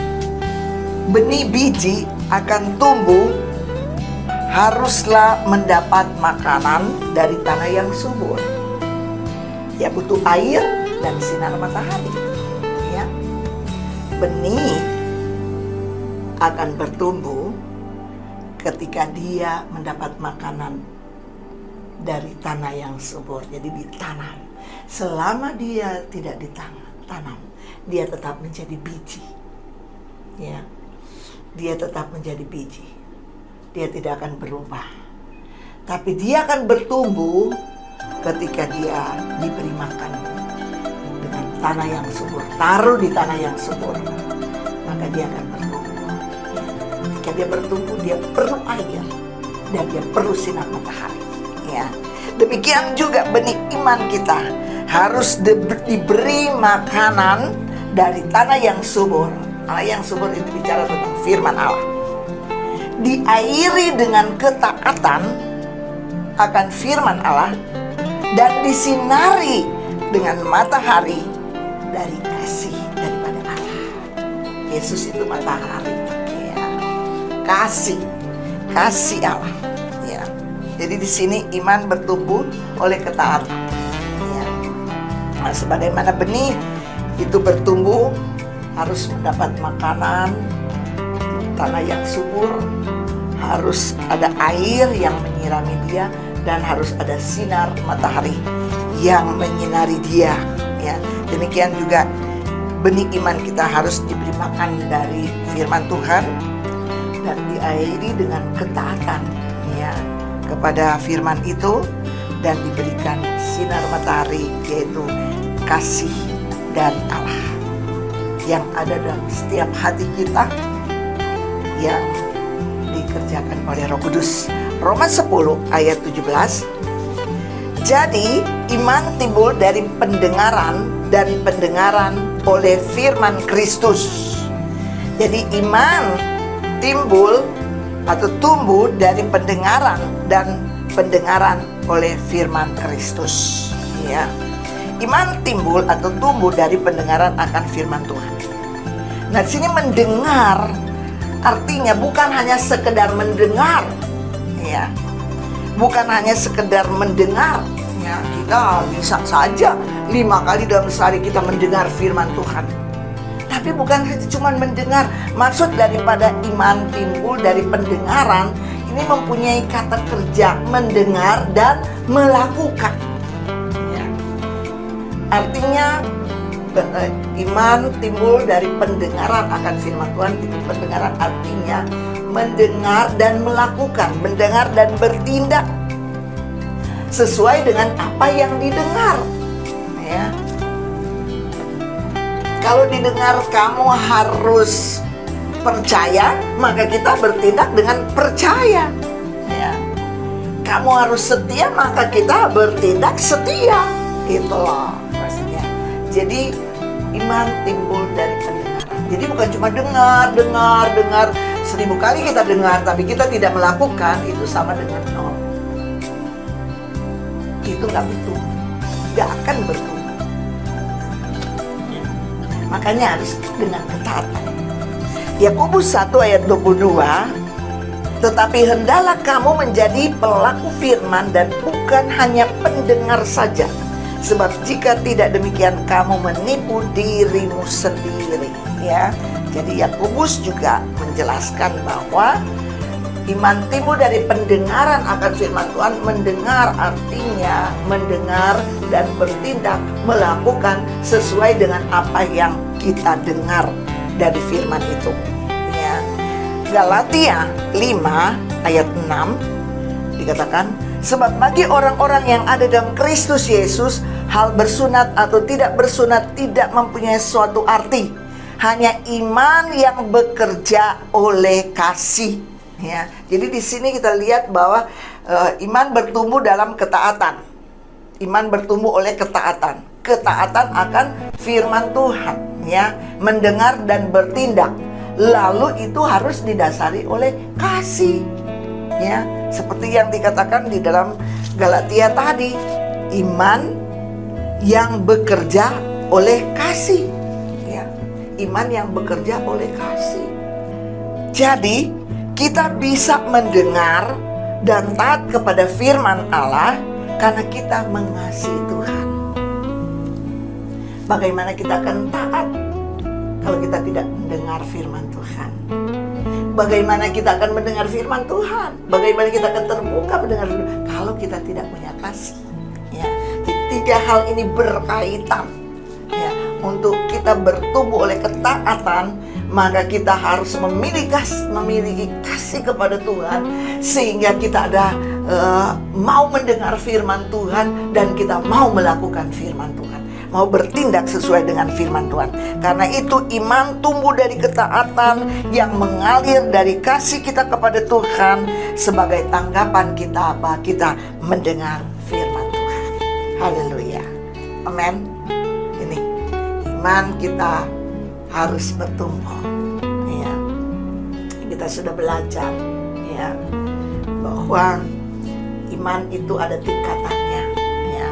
biji akan tumbuh, haruslah mendapat makanan dari tanah yang subur. Ya, butuh air dan sinar matahari. Ya. Benih akan bertumbuh ketika dia mendapat makanan dari tanah yang subur. Jadi ditanam. Selama dia tidak ditanam, dia tetap menjadi biji. Ya, dia tetap menjadi biji. Dia tidak akan berubah. Tapi dia akan bertumbuh ketika dia diberi makan dengan tanah yang subur. Taruh di tanah yang subur, maka dia akan bertumbuh. Ketika dia bertumbuh, dia perlu air dan dia perlu sinar matahari. Ya, demikian juga benih iman kita harus diberi makanan dari tanah yang subur. Tanah yang subur itu bicara tentang firman Allah. Diairi dengan ketaatan akan firman Allah dan disinari dengan matahari dari kasih daripada Allah. Yesus itu matahari. Kasih Allah. Ya. Jadi di sini iman bertumbuh oleh ketaatan. Ya. Nah, sebagaimana benih itu bertumbuh, harus mendapat makanan tanah yang subur, harus ada air yang menyirami dia, dan harus ada sinar matahari yang menyinari dia. Ya. Demikian juga benih iman kita harus diberi makan dari firman Tuhan dan diairi dengan ketaatan ya kepada firman itu, dan diberikan sinar matahari, yaitu kasih dari Allah yang ada dalam setiap hati kita, yang dikerjakan oleh Roh Kudus. Roma 10 ayat 17. Jadi iman timbul dari pendengaran, dan pendengaran oleh firman Kristus. Jadi iman timbul atau tumbuh dari pendengaran, dan pendengaran oleh firman Kristus. Ya, iman timbul atau tumbuh dari pendengaran akan firman Tuhan. Nah, di sini mendengar artinya bukan hanya sekedar mendengar, ya, bukan hanya sekedar mendengar. Ya, kita bisa saja 5 kali dalam sehari kita mendengar firman Tuhan. Tapi bukan cuma mendengar. Maksud daripada iman timbul dari pendengaran ini mempunyai kata kerja mendengar dan melakukan. Ya. Artinya iman timbul dari pendengaran akan firman Tuhan. Pendengaran artinya mendengar dan melakukan, mendengar dan bertindak sesuai dengan apa yang didengar. Ya. Kalau didengar kamu harus percaya, maka kita bertindak dengan percaya. Ya. Kamu harus setia, maka kita bertindak setia. Itulah maksudnya. Jadi iman timbul dari pendengaran. Jadi bukan cuma dengar, 1000 kali kita dengar tapi kita tidak melakukan, itu sama dengan nol. Itu nggak bertumbuh, nggak akan bertumbuh. Makanya harus dengan ketaatan. Yakobus 1 ayat 22, tetapi hendaklah kamu menjadi pelaku firman dan bukan hanya pendengar saja. Sebab jika tidak demikian kamu menipu dirimu sendiri. Ya, jadi Yakobus juga menjelaskan bahwa iman timbul dari pendengaran akan firman Tuhan. Mendengar artinya mendengar dan bertindak, melakukan sesuai dengan apa yang kita dengar dari firman itu. Ya. Galatia 5 ayat 6 dikatakan, sebab bagi orang-orang yang ada dalam Kristus Yesus, hal bersunat atau tidak bersunat tidak mempunyai suatu arti. Hanya iman yang bekerja oleh kasih. Ya, jadi di sini kita lihat bahwa iman bertumbuh dalam ketaatan. Iman bertumbuh oleh ketaatan. Ketaatan akan firman Tuhan, ya, mendengar dan bertindak. Lalu itu harus didasari oleh kasih. Ya, seperti yang dikatakan di dalam Galatia tadi, iman yang bekerja oleh kasih. Ya, iman yang bekerja oleh kasih. Jadi kita bisa mendengar dan taat kepada firman Allah karena kita mengasihi Tuhan. Bagaimana kita akan taat kalau kita tidak mendengar firman Tuhan? Bagaimana kita akan mendengar firman Tuhan? Bagaimana kita akan terbuka mendengar firman kalau kita tidak punya kasih? Ya, tiga hal ini berkaitan. Ya, untuk kita bertumbuh oleh ketaatan, maka kita harus memiliki kasih kepada Tuhan, sehingga kita ada mau mendengar firman Tuhan dan kita mau melakukan firman Tuhan, mau bertindak sesuai dengan firman Tuhan. Karena itu iman tumbuh dari ketaatan yang mengalir dari kasih kita kepada Tuhan sebagai tanggapan kita bahwa kita mendengar firman Tuhan. Haleluya. Amin. Ini iman kita harus bertumbuh. Ya. Kita sudah belajar, ya, bahwa iman itu ada tingkatannya. Ya.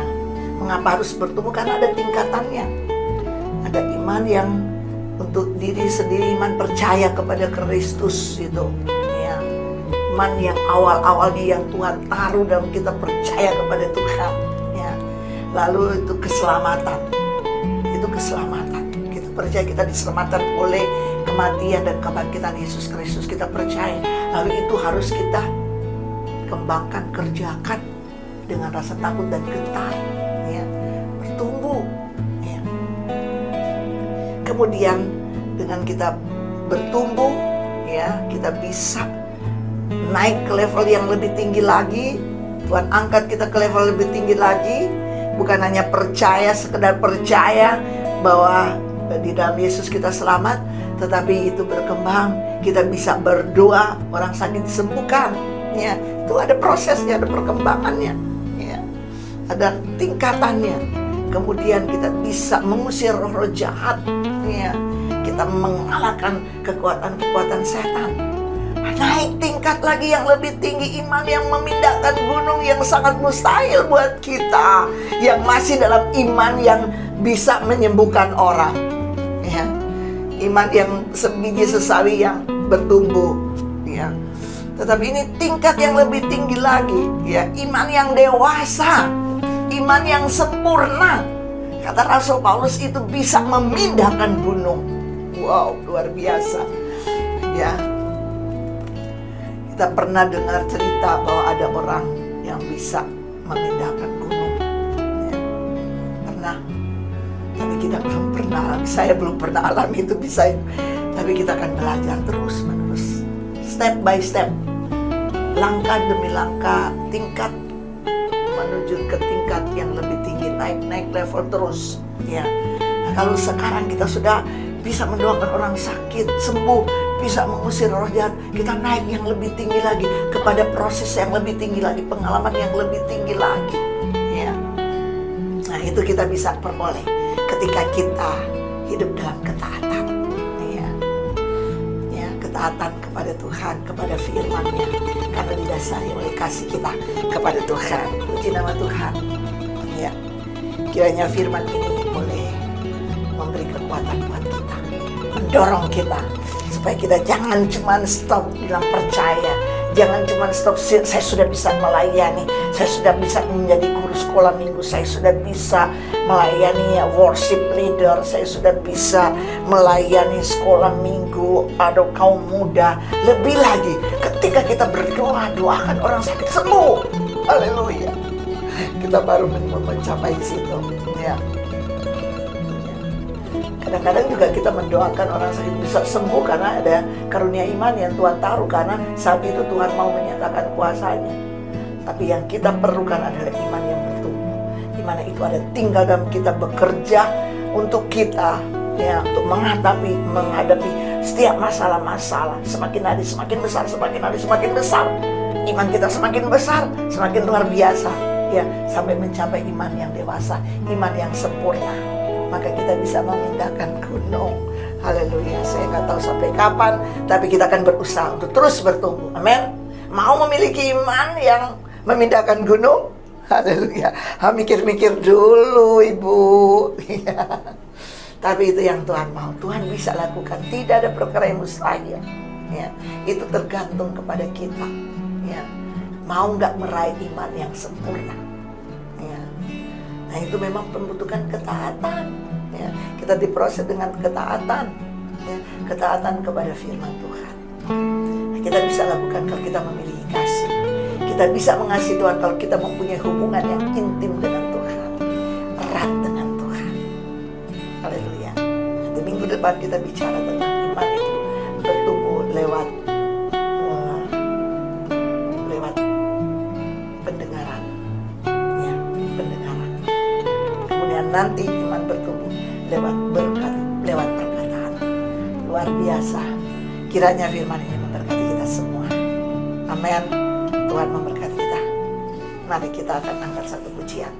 Mengapa harus bertumbuh? Karena ada tingkatannya. Ada iman yang untuk diri sendiri, iman percaya kepada Kristus itu. Ya. Iman yang awal-awalnya yang Tuhan taruh dalam kita percaya kepada Tuhan. Ya. Lalu itu keselamatan. Itu keselamatan. Kita percaya kita diselamatkan oleh kematian dan kebangkitan Yesus Kristus. Kita percaya. Lalu itu harus kita kembangkan, kerjakan dengan rasa takut dan gentar. Ya. Bertumbuh. Ya. Kemudian dengan kita bertumbuh, ya, kita bisa naik ke level yang lebih tinggi lagi. Tuhan angkat kita ke level lebih tinggi lagi. Bukan hanya percaya, sekedar percaya bahwa di dalam Yesus kita selamat, tetapi itu berkembang. Kita bisa berdoa, orang sakit disembuhkan. Ya, itu ada prosesnya, ada perkembangannya. Ya, ada tingkatannya. Kemudian kita bisa mengusir roh-roh jahat. Ya, kita mengalahkan kekuatan-kekuatan setan. Naik tingkat lagi yang lebih tinggi, iman yang memindahkan gunung yang sangat mustahil buat kita, yang masih dalam iman yang bisa menyembuhkan orang. Ya, iman yang sebiji sesawi yang bertumbuh. Ya, tetapi ini tingkat yang lebih tinggi lagi. Ya, iman yang dewasa, iman yang sempurna. Kata Rasul Paulus itu bisa memindahkan gunung. Wow, luar biasa. Ya. Kita pernah dengar cerita bahwa ada orang yang bisa memindahkan gunung. Ya. Pernah. Tapi kita belum pernah, saya belum pernah alami itu bisa. Tapi kita akan belajar terus menerus. Step by step. Langkah demi langkah, tingkat menuju ke tingkat yang lebih tinggi, naik level terus. Ya. Nah, kalau sekarang kita sudah bisa mendoakan orang sakit sembuh, bisa mengusir roh jahat, kita naik yang lebih tinggi lagi, kepada proses yang lebih tinggi lagi, pengalaman yang lebih tinggi lagi. Ya. Nah, itu kita bisa peroleh ketika kita hidup dalam ketaatan. Ya. Ya, ketaatan kepada Tuhan, kepada firman-Nya, karena didasari oleh kasih kita kepada Tuhan. Puji nama Tuhan. Ya, kiranya firman ini boleh memberi kekuatan buat kita, mendorong kita supaya kita jangan cuma stop dalam percaya, jangan cuma stop saya sudah bisa melayani, saya sudah bisa menjadi guru sekolah minggu, saya sudah bisa melayani worship leader, saya sudah bisa melayani sekolah minggu, ada kaum muda. Lebih lagi ketika kita berdoa, doakan orang sakit sembuh. Haleluya. Kita baru mencapai situ, ya. Kadang-kadang juga kita mendoakan orang sakit bisa sembuh karena ada karunia iman yang Tuhan taruh, karena saat itu Tuhan mau menyatakan kuasanya. Tapi yang kita perlukan adalah iman yang bertumbuh, di mana itu ada tinggal dalam kita, bekerja untuk kita, ya, untuk menghadapi setiap masalah-masalah. Semakin hari semakin besar, semakin hari semakin besar. Iman kita semakin besar, semakin luar biasa, ya, sampai mencapai iman yang dewasa, iman yang sempurna. Maka kita bisa memindahkan gunung. Haleluya. Saya nggak tahu sampai kapan, tapi kita akan berusaha untuk terus bertumbuh. Amin. Mau memiliki iman yang memindahkan gunung? Haleluya. Mikir-mikir dulu, Ibu. Tapi itu yang Tuhan mau. Tuhan bisa lakukan. Tidak ada perkara yang mustahil. Ya, itu tergantung kepada kita. Ya, mau nggak meraih iman yang sempurna. Ya. Nah, itu memang membutuhkan ketaatan. Ya, kita diproses dengan ketaatan, ya, ketaatan kepada firman Tuhan. Nah, kita bisa lakukan kalau kita memiliki kasih. Kita bisa mengasihi Tuhan kalau kita mempunyai hubungan yang intim dengan Tuhan, erat dengan Tuhan. Haleluya. Nanti minggu depan kita bicara tentang iman itu bertumbuh lewat pendengaran, ya, pendengaran. Kemudian nanti iman bertumbuh lewat berkat, lewat perkataan. Luar biasa. Kiranya firman ini memberkati kita semua. Amin. Tuhan memberkati kita. Mari kita akan angkat satu pujian.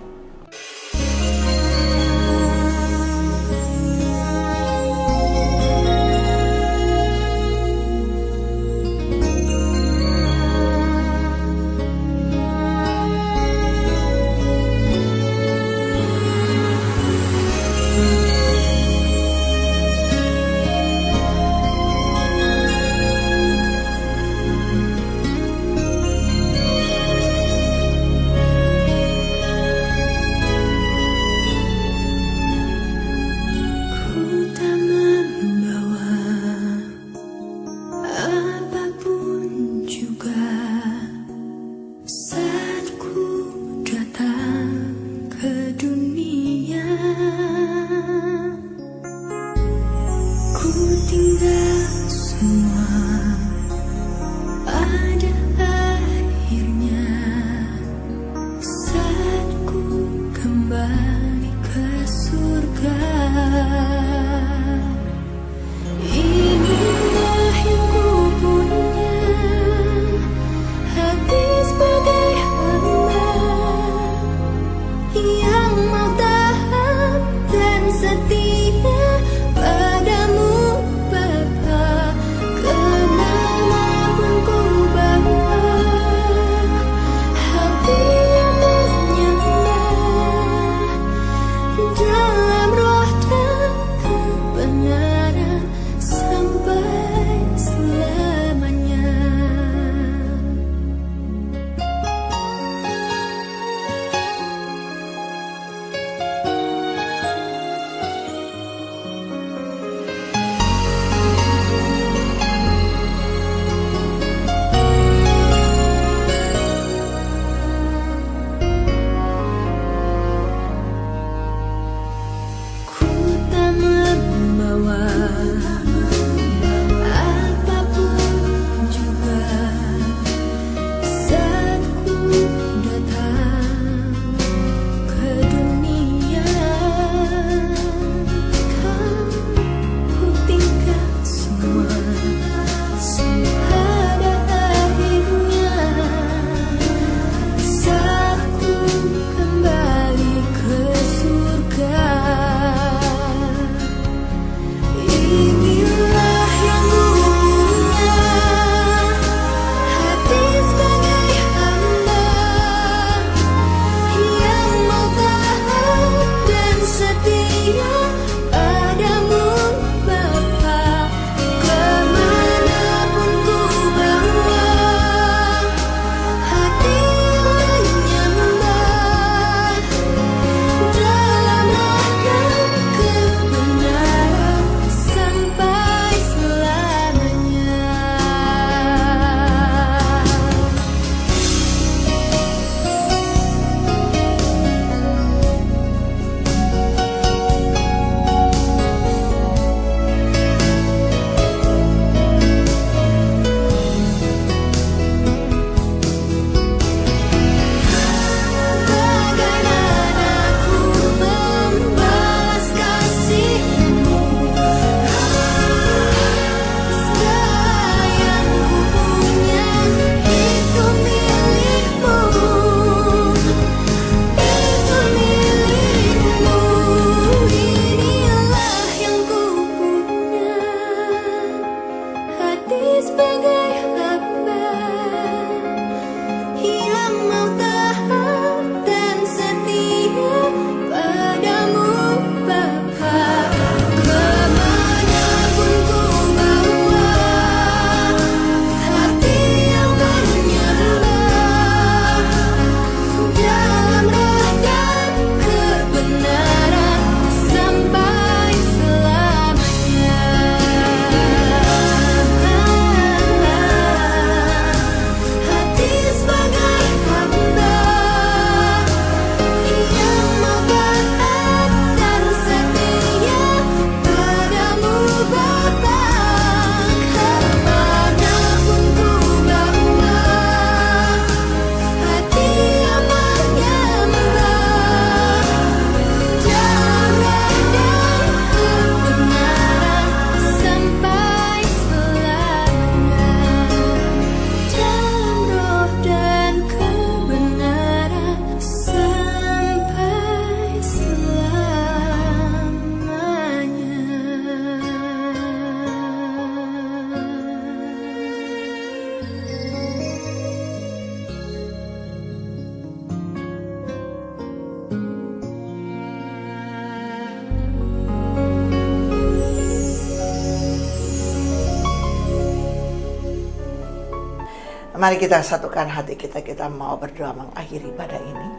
Mari kita satukan hati kita, kita mau berdoa mengakhiri ibadah ini.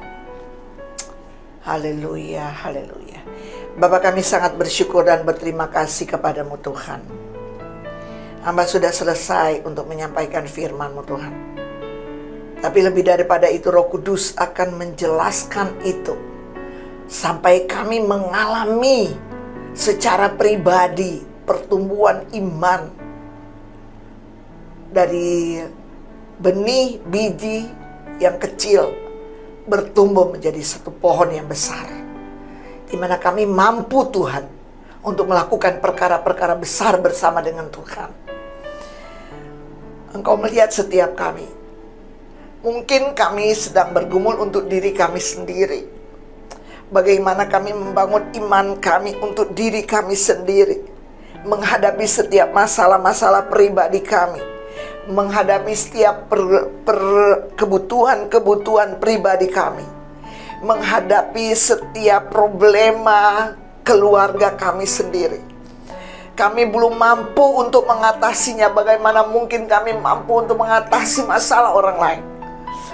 Haleluya, haleluya. Bapa, kami sangat bersyukur dan berterima kasih kepadamu Tuhan. Hamba sudah selesai untuk menyampaikan firman-Mu Tuhan. Tapi lebih daripada itu, Roh Kudus akan menjelaskan itu sampai kami mengalami secara pribadi pertumbuhan iman dari benih biji yang kecil bertumbuh menjadi satu pohon yang besar, di mana kami mampu Tuhan untuk melakukan perkara-perkara besar bersama dengan Tuhan. Engkau melihat setiap kami. Mungkin kami sedang bergumul untuk diri kami sendiri. Bagaimana kami membangun iman kami untuk diri kami sendiri, menghadapi setiap masalah-masalah pribadi kami, menghadapi setiap kebutuhan pribadi kami, menghadapi setiap problema keluarga kami sendiri. Kami belum mampu untuk mengatasinya. Bagaimana mungkin kami mampu untuk mengatasi masalah orang lain?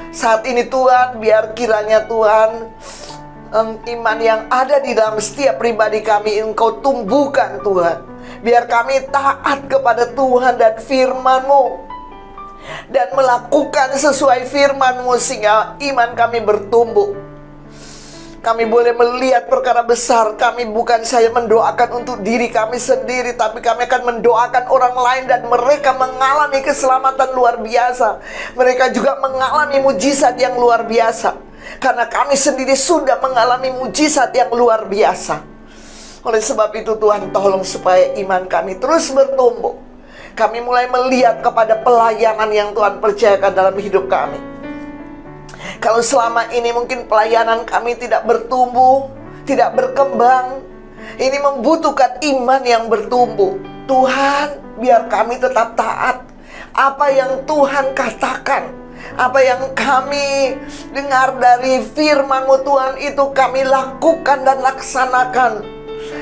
Saat ini Tuhan, biar kiranya Tuhan, iman yang ada di dalam setiap pribadi kami Engkau tumbuhkan Tuhan. Biar kami taat kepada Tuhan dan firman-Mu, dan melakukan sesuai firman-Mu, sehingga iman kami bertumbuh. Kami boleh melihat perkara besar. Kami bukan saja mendoakan untuk diri kami sendiri, tapi kami akan mendoakan orang lain, dan mereka mengalami keselamatan luar biasa. Mereka juga mengalami mujizat yang luar biasa, karena kami sendiri sudah mengalami mujizat yang luar biasa. Oleh sebab itu Tuhan, tolong supaya iman kami terus bertumbuh. Kami mulai melihat kepada pelayanan yang Tuhan percayakan dalam hidup kami. Kalau selama ini mungkin pelayanan kami tidak bertumbuh, tidak berkembang, ini membutuhkan iman yang bertumbuh. Tuhan, biar kami tetap taat. Apa yang Tuhan katakan, apa yang kami dengar dari firman-Mu Tuhan, itu kami lakukan dan laksanakan,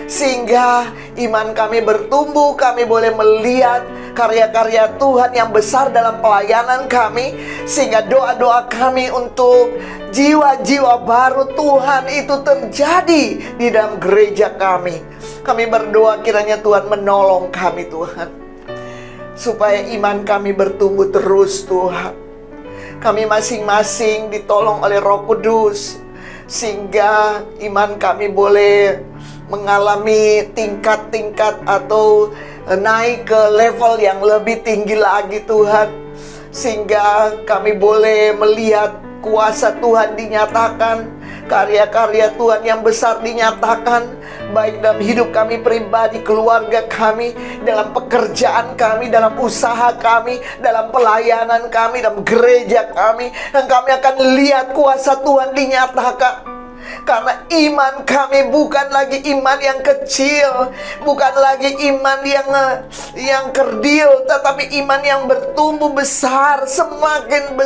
sehingga iman kami bertumbuh. Kami boleh melihat karya-karya Tuhan yang besar dalam pelayanan kami, sehingga doa-doa kami untuk jiwa-jiwa baru Tuhan itu terjadi di dalam gereja kami. Kami berdoa kiranya Tuhan menolong kami Tuhan, supaya iman kami bertumbuh terus Tuhan. Kami masing-masing ditolong oleh Roh Kudus, sehingga iman kami boleh mengalami tingkat-tingkat atau naik ke level yang lebih tinggi lagi Tuhan, sehingga kami boleh melihat kuasa Tuhan dinyatakan, karya-karya Tuhan yang besar dinyatakan, baik dalam hidup kami pribadi, keluarga kami, dalam pekerjaan kami, dalam usaha kami, dalam pelayanan kami, dalam gereja kami. Dan kami akan lihat kuasa Tuhan dinyatakan. Karena iman kami bukan lagi iman yang kecil, bukan lagi iman yang kerdil, tetapi iman yang bertumbuh besar, semakin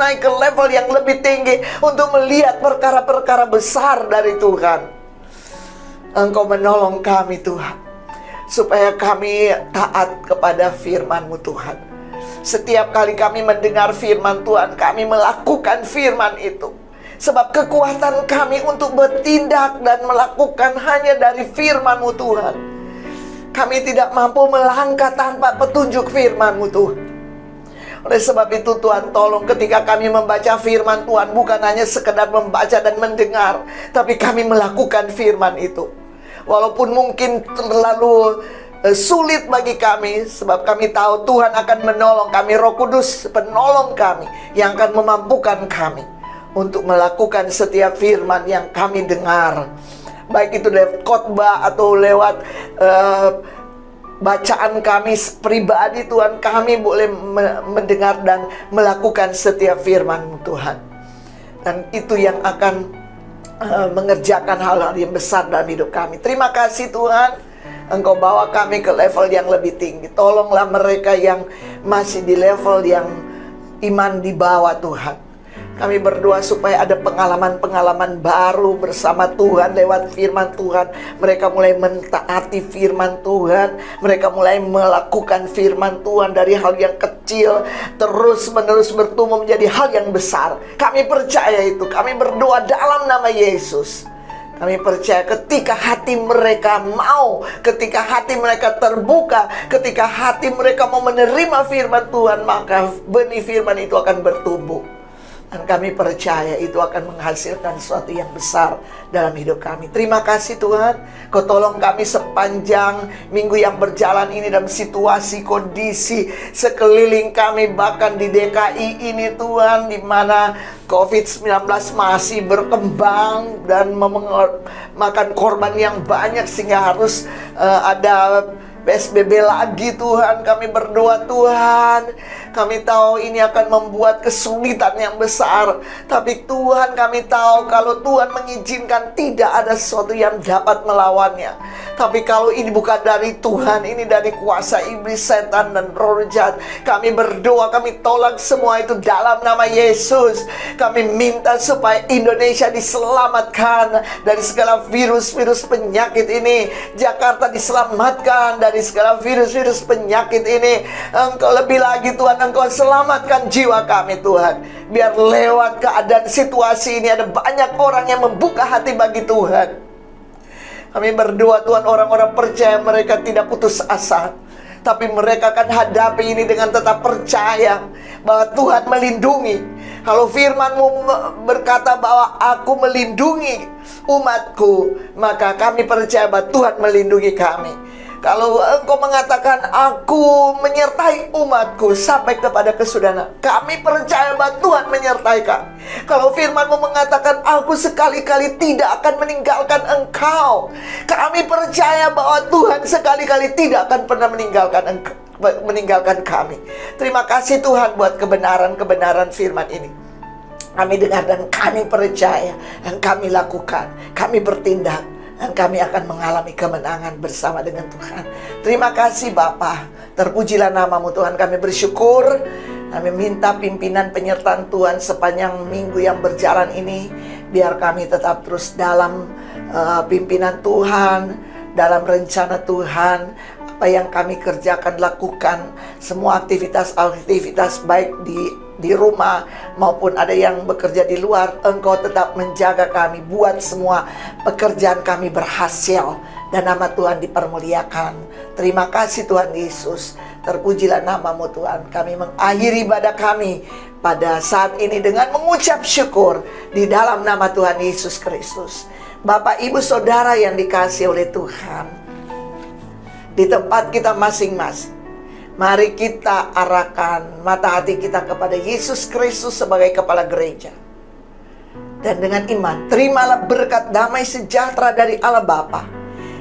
naik ke level yang lebih tinggi untuk melihat perkara-perkara besar dari Tuhan. Engkau menolong kami Tuhan, supaya kami taat kepada firman-Mu Tuhan. Setiap kali kami mendengar firman Tuhan, kami melakukan firman itu. Sebab kekuatan kami untuk bertindak dan melakukan hanya dari firman-Mu Tuhan. Kami tidak mampu melangkah tanpa petunjuk firman-Mu Tuhan. Oleh sebab itu Tuhan, tolong ketika kami membaca firman Tuhan, bukan hanya sekedar membaca dan mendengar, tapi kami melakukan firman itu. Walaupun mungkin terlalu sulit bagi kami, sebab kami tahu Tuhan akan menolong kami. Roh Kudus penolong kami yang akan memampukan kami untuk melakukan setiap firman yang kami dengar, baik itu lewat khotbah atau lewat bacaan kami pribadi. Tuhan, kami boleh mendengar dan melakukan setiap firman Tuhan, dan itu yang akan mengerjakan hal-hal yang besar dalam hidup kami. Terima kasih Tuhan, Engkau bawa kami ke level yang lebih tinggi. Tolonglah mereka yang masih di level yang iman di bawah Tuhan. Kami berdoa supaya ada pengalaman-pengalaman baru bersama Tuhan lewat firman Tuhan. Mereka mulai mentaati firman Tuhan. Mereka mulai melakukan firman Tuhan dari hal yang kecil terus menerus bertumbuh menjadi hal yang besar. Kami percaya itu. Kami berdoa dalam nama Yesus. Kami percaya ketika hati mereka mau, ketika hati mereka terbuka, ketika hati mereka mau menerima firman Tuhan, maka benih firman itu akan bertumbuh. Dan kami percaya itu akan menghasilkan sesuatu yang besar dalam hidup kami. Terima kasih Tuhan, Kau tolong kami sepanjang minggu yang berjalan ini dalam situasi, kondisi sekeliling kami, bahkan di DKI ini Tuhan, di mana COVID-19 masih berkembang dan memakan korban yang banyak sehingga harus ada PSBB lagi Tuhan. Kami berdoa Tuhan, kami tahu ini akan membuat kesulitan yang besar, tapi Tuhan kami tahu kalau Tuhan mengizinkan tidak ada sesuatu yang dapat melawannya. Tapi kalau ini bukan dari Tuhan, ini dari kuasa iblis, setan, dan roh jahat, kami berdoa, kami tolak semua itu dalam nama Yesus. Kami minta supaya Indonesia diselamatkan dari segala virus-virus penyakit ini. Jakarta diselamatkan dari segala virus-virus penyakit ini. Engkau lebih lagi Tuhan, Engkau selamatkan jiwa kami Tuhan. Biar lewat keadaan situasi ini ada banyak orang yang membuka hati bagi Tuhan. Kami berdoa Tuhan, orang-orang percaya mereka tidak putus asa, tapi mereka akan hadapi ini dengan tetap percaya bahwa Tuhan melindungi. Kalau firman-Mu berkata bahwa Aku melindungi umatku, maka kami percaya bahwa Tuhan melindungi kami. Kalau Engkau mengatakan Aku menyertai umatku sampai kepada kesudahan, kami percaya bahwa Tuhan menyertai kami. Kalau firman-Mu mengatakan Aku sekali-kali tidak akan meninggalkan Engkau, kami percaya bahwa Tuhan sekali-kali tidak akan pernah meninggalkan kami. Terima kasih Tuhan buat kebenaran-kebenaran firman ini. Kami dengar dan kami percaya, dan kami lakukan, kami bertindak, dan kami akan mengalami kemenangan bersama dengan Tuhan. Terima kasih Bapa. Terpujilah nama-Mu Tuhan. Kami bersyukur. Kami minta pimpinan penyertaan Tuhan sepanjang minggu yang berjalan ini. Biar kami tetap terus dalam pimpinan Tuhan, dalam rencana Tuhan. Apa yang kami kerjakan, lakukan semua aktivitas baik di rumah maupun ada yang bekerja di luar. Engkau tetap menjaga kami, buat semua pekerjaan kami berhasil dan nama Tuhan dipermuliakan. Terima kasih Tuhan Yesus. Terpujilah nama-Mu Tuhan. Kami mengakhiri ibadah kami pada saat ini dengan mengucap syukur di dalam nama Tuhan Yesus Kristus. Bapak, Ibu, Saudara yang dikasihi oleh Tuhan, di tempat kita masing-masing, mari kita arahkan mata hati kita kepada Yesus Kristus sebagai kepala gereja. Dan dengan iman, terimalah berkat damai sejahtera dari Allah Bapa,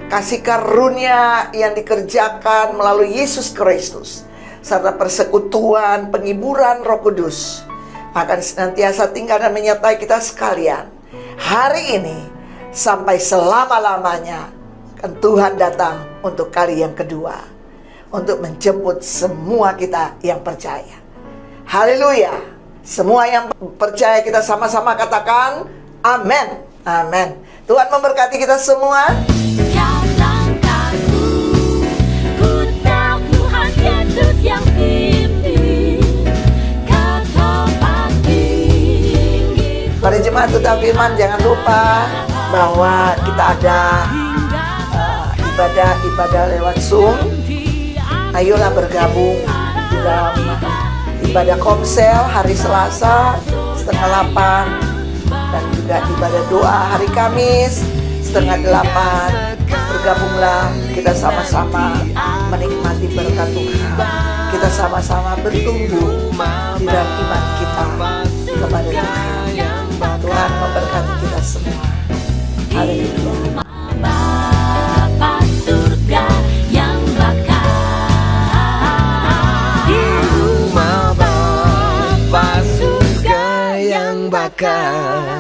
kasih karunia yang dikerjakan melalui Yesus Kristus, serta persekutuan, penghiburan Roh Kudus akan senantiasa tinggal dan menyertai kita sekalian hari ini sampai selama-lamanya. Tuhan datang untuk kali yang kedua, untuk menjemput semua kita yang percaya. Haleluya. Semua yang percaya kita sama-sama katakan amin. Amin. Tuhan memberkati kita semua. Jalan kaku, ku tahu Tuhan Yesus yang pimpin ke tempat tinggi. Para jemaat Tuhan Firman, jangan lupa bahwa kita ada ibadah lewat Zoom. Ayolah bergabung di dalam ibadah komsel hari Selasa 7:30, dan juga ibadah doa hari Kamis 7:30. Bergabunglah, kita sama-sama menikmati berkat Tuhan. Kita sama-sama bertumbuh di dalam iman kita kepada Tuhan. Tuhan memberkati kita semua. Haleluya. Bapa surga yang bakar, di rumah Bapa surga yang bakar.